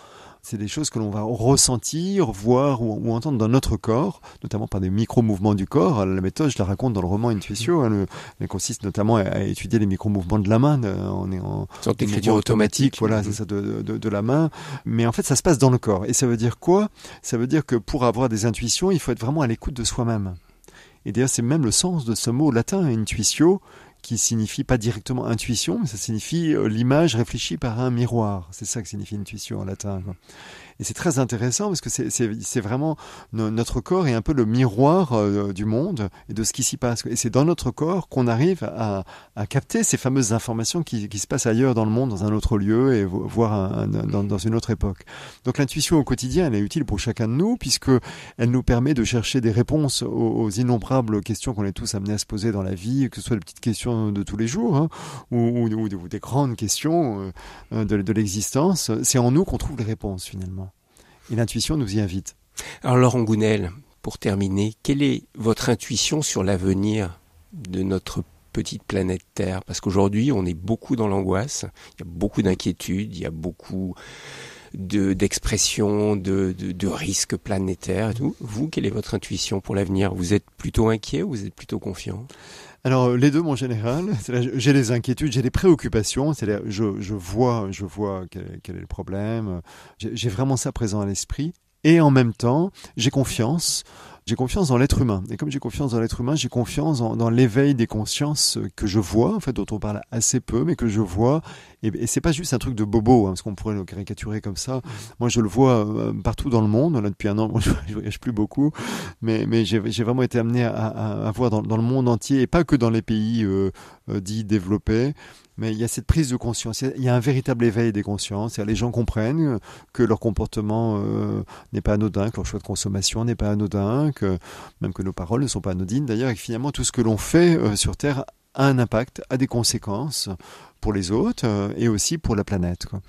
C'est des choses que l'on va ressentir, voir ou entendre dans notre corps, notamment par des micro-mouvements du corps. La méthode, je la raconte dans le roman Intuitio. Elle consiste notamment à étudier les micro-mouvements de la main. On est en sorte d'écriture automatique. Voilà, c'est ça, de la main. Mais en fait, ça se passe dans le corps. Et ça veut dire quoi ? Ça veut dire que pour avoir des intuitions, il faut être vraiment à l'écoute de soi-même. Et d'ailleurs, c'est même le sens de ce mot latin, intuitio, qui signifie pas directement intuition, mais ça signifie l'image réfléchie par un miroir. C'est ça que signifie intuition en latin, quoi. Et c'est très intéressant parce que c'est vraiment notre corps est un peu le miroir du monde et de ce qui s'y passe. Et c'est dans notre corps qu'on arrive à capter ces fameuses informations qui se passent ailleurs dans le monde, dans un autre lieu et voire dans une autre époque. Donc l'intuition au quotidien, elle est utile pour chacun de nous puisque elle nous permet de chercher des réponses aux innombrables questions qu'on est tous amenés à se poser dans la vie, que ce soit des petites questions de tous les jours ou des grandes questions de l'existence. C'est en nous qu'on trouve les réponses finalement. Et l'intuition nous y invite. Alors Laurent Gounelle, pour terminer, quelle est votre intuition sur l'avenir de notre petite planète Terre ? Parce qu'aujourd'hui, on est beaucoup dans l'angoisse, il y a beaucoup d'inquiétudes, il y a beaucoup d'expressions, de risques planétaires et tout. Vous, quelle est votre intuition pour l'avenir ? Vous êtes plutôt inquiet ou vous êtes plutôt confiant ? Alors les deux, mon général, j'ai des inquiétudes, j'ai des préoccupations, c'est-à-dire je vois quel est le problème, j'ai vraiment ça présent à l'esprit, et en même temps, j'ai confiance dans l'être humain. Et comme j'ai confiance dans l'être humain, j'ai confiance dans l'éveil des consciences que je vois, en fait, dont on parle assez peu, mais que je vois. Et c'est pas juste un truc de bobo, parce qu'on pourrait le caricaturer comme ça. Moi, je le vois partout dans le monde. Là, depuis un an, je voyage plus beaucoup, mais j'ai vraiment été amené à voir dans le monde entier, et pas que dans les pays dits développés. Mais il y a cette prise de conscience, il y a un véritable éveil des consciences. Les gens comprennent que leur comportement n'est pas anodin, que leur choix de consommation n'est pas anodin, même que nos paroles ne sont pas anodines d'ailleurs, et que finalement tout ce que l'on fait sur Terre a un impact, a des conséquences pour les autres et aussi pour la planète, quoi.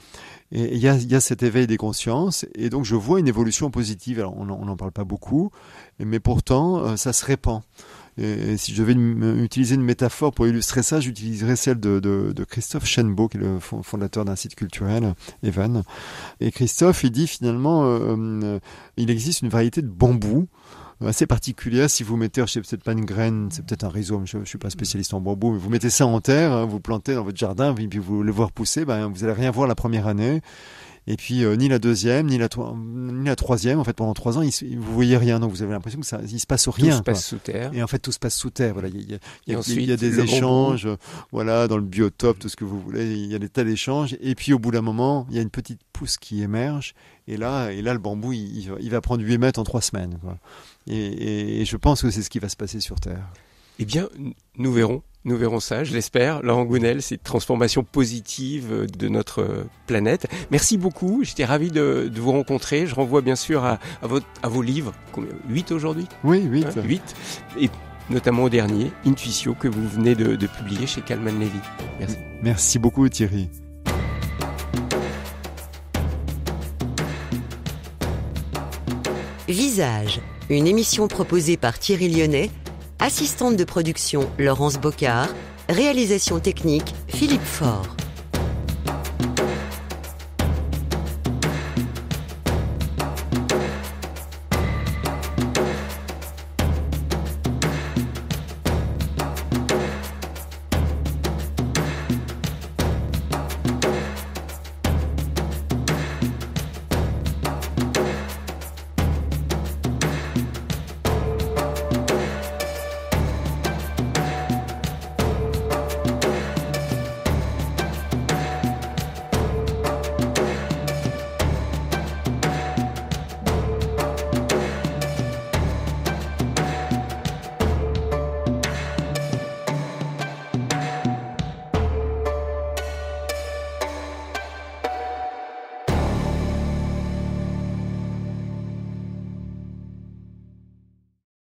Et il y a cet éveil des consciences, et donc je vois une évolution positive. Alors on n'en parle pas beaucoup, mais pourtant ça se répand. Et si je devais utiliser une métaphore pour illustrer ça, j'utiliserais celle de Christophe Chenbault, qui est le fondateur d'un site culturel, Evan. Et Christophe, il dit finalement, il existe une variété de bambous assez particulière. Si vous mettez, je sais peut-être pas une graine, c'est peut-être un rhizome, je suis pas spécialiste en bambou, mais vous mettez ça en terre, vous plantez dans votre jardin, puis vous le voir pousser, vous allez rien voir la première année. Et puis ni la deuxième, ni la troisième, en fait pendant 3 ans, vous voyez rien, donc vous avez l'impression que il se passe rien. Tout se passe sous terre. Et en fait tout se passe sous terre. Voilà, il y a des le échanges, voilà, dans le biotope, tout ce que vous voulez. Il y a des tas d'échanges. Et puis au bout d'un moment, il y a une petite pousse qui émerge. Et là, le bambou, il va prendre 8 mètres en 3 semaines, quoi. Et je pense que c'est ce qui va se passer sur Terre. Eh bien, nous verrons ça, je l'espère. Laurent Gounelle, cette transformation positive de notre planète. Merci beaucoup, j'étais ravi de vous rencontrer. Je renvoie bien sûr à vos livres. Combien ? 8 aujourd'hui ? Oui, 8. 8. Et notamment au dernier, Intuitio, que vous venez de publier chez Calman Levy. Merci. Merci beaucoup, Thierry. Visage, une émission proposée par Thierry Lyonnais, assistante de production Laurence Bocard, réalisation technique Philippe Faure.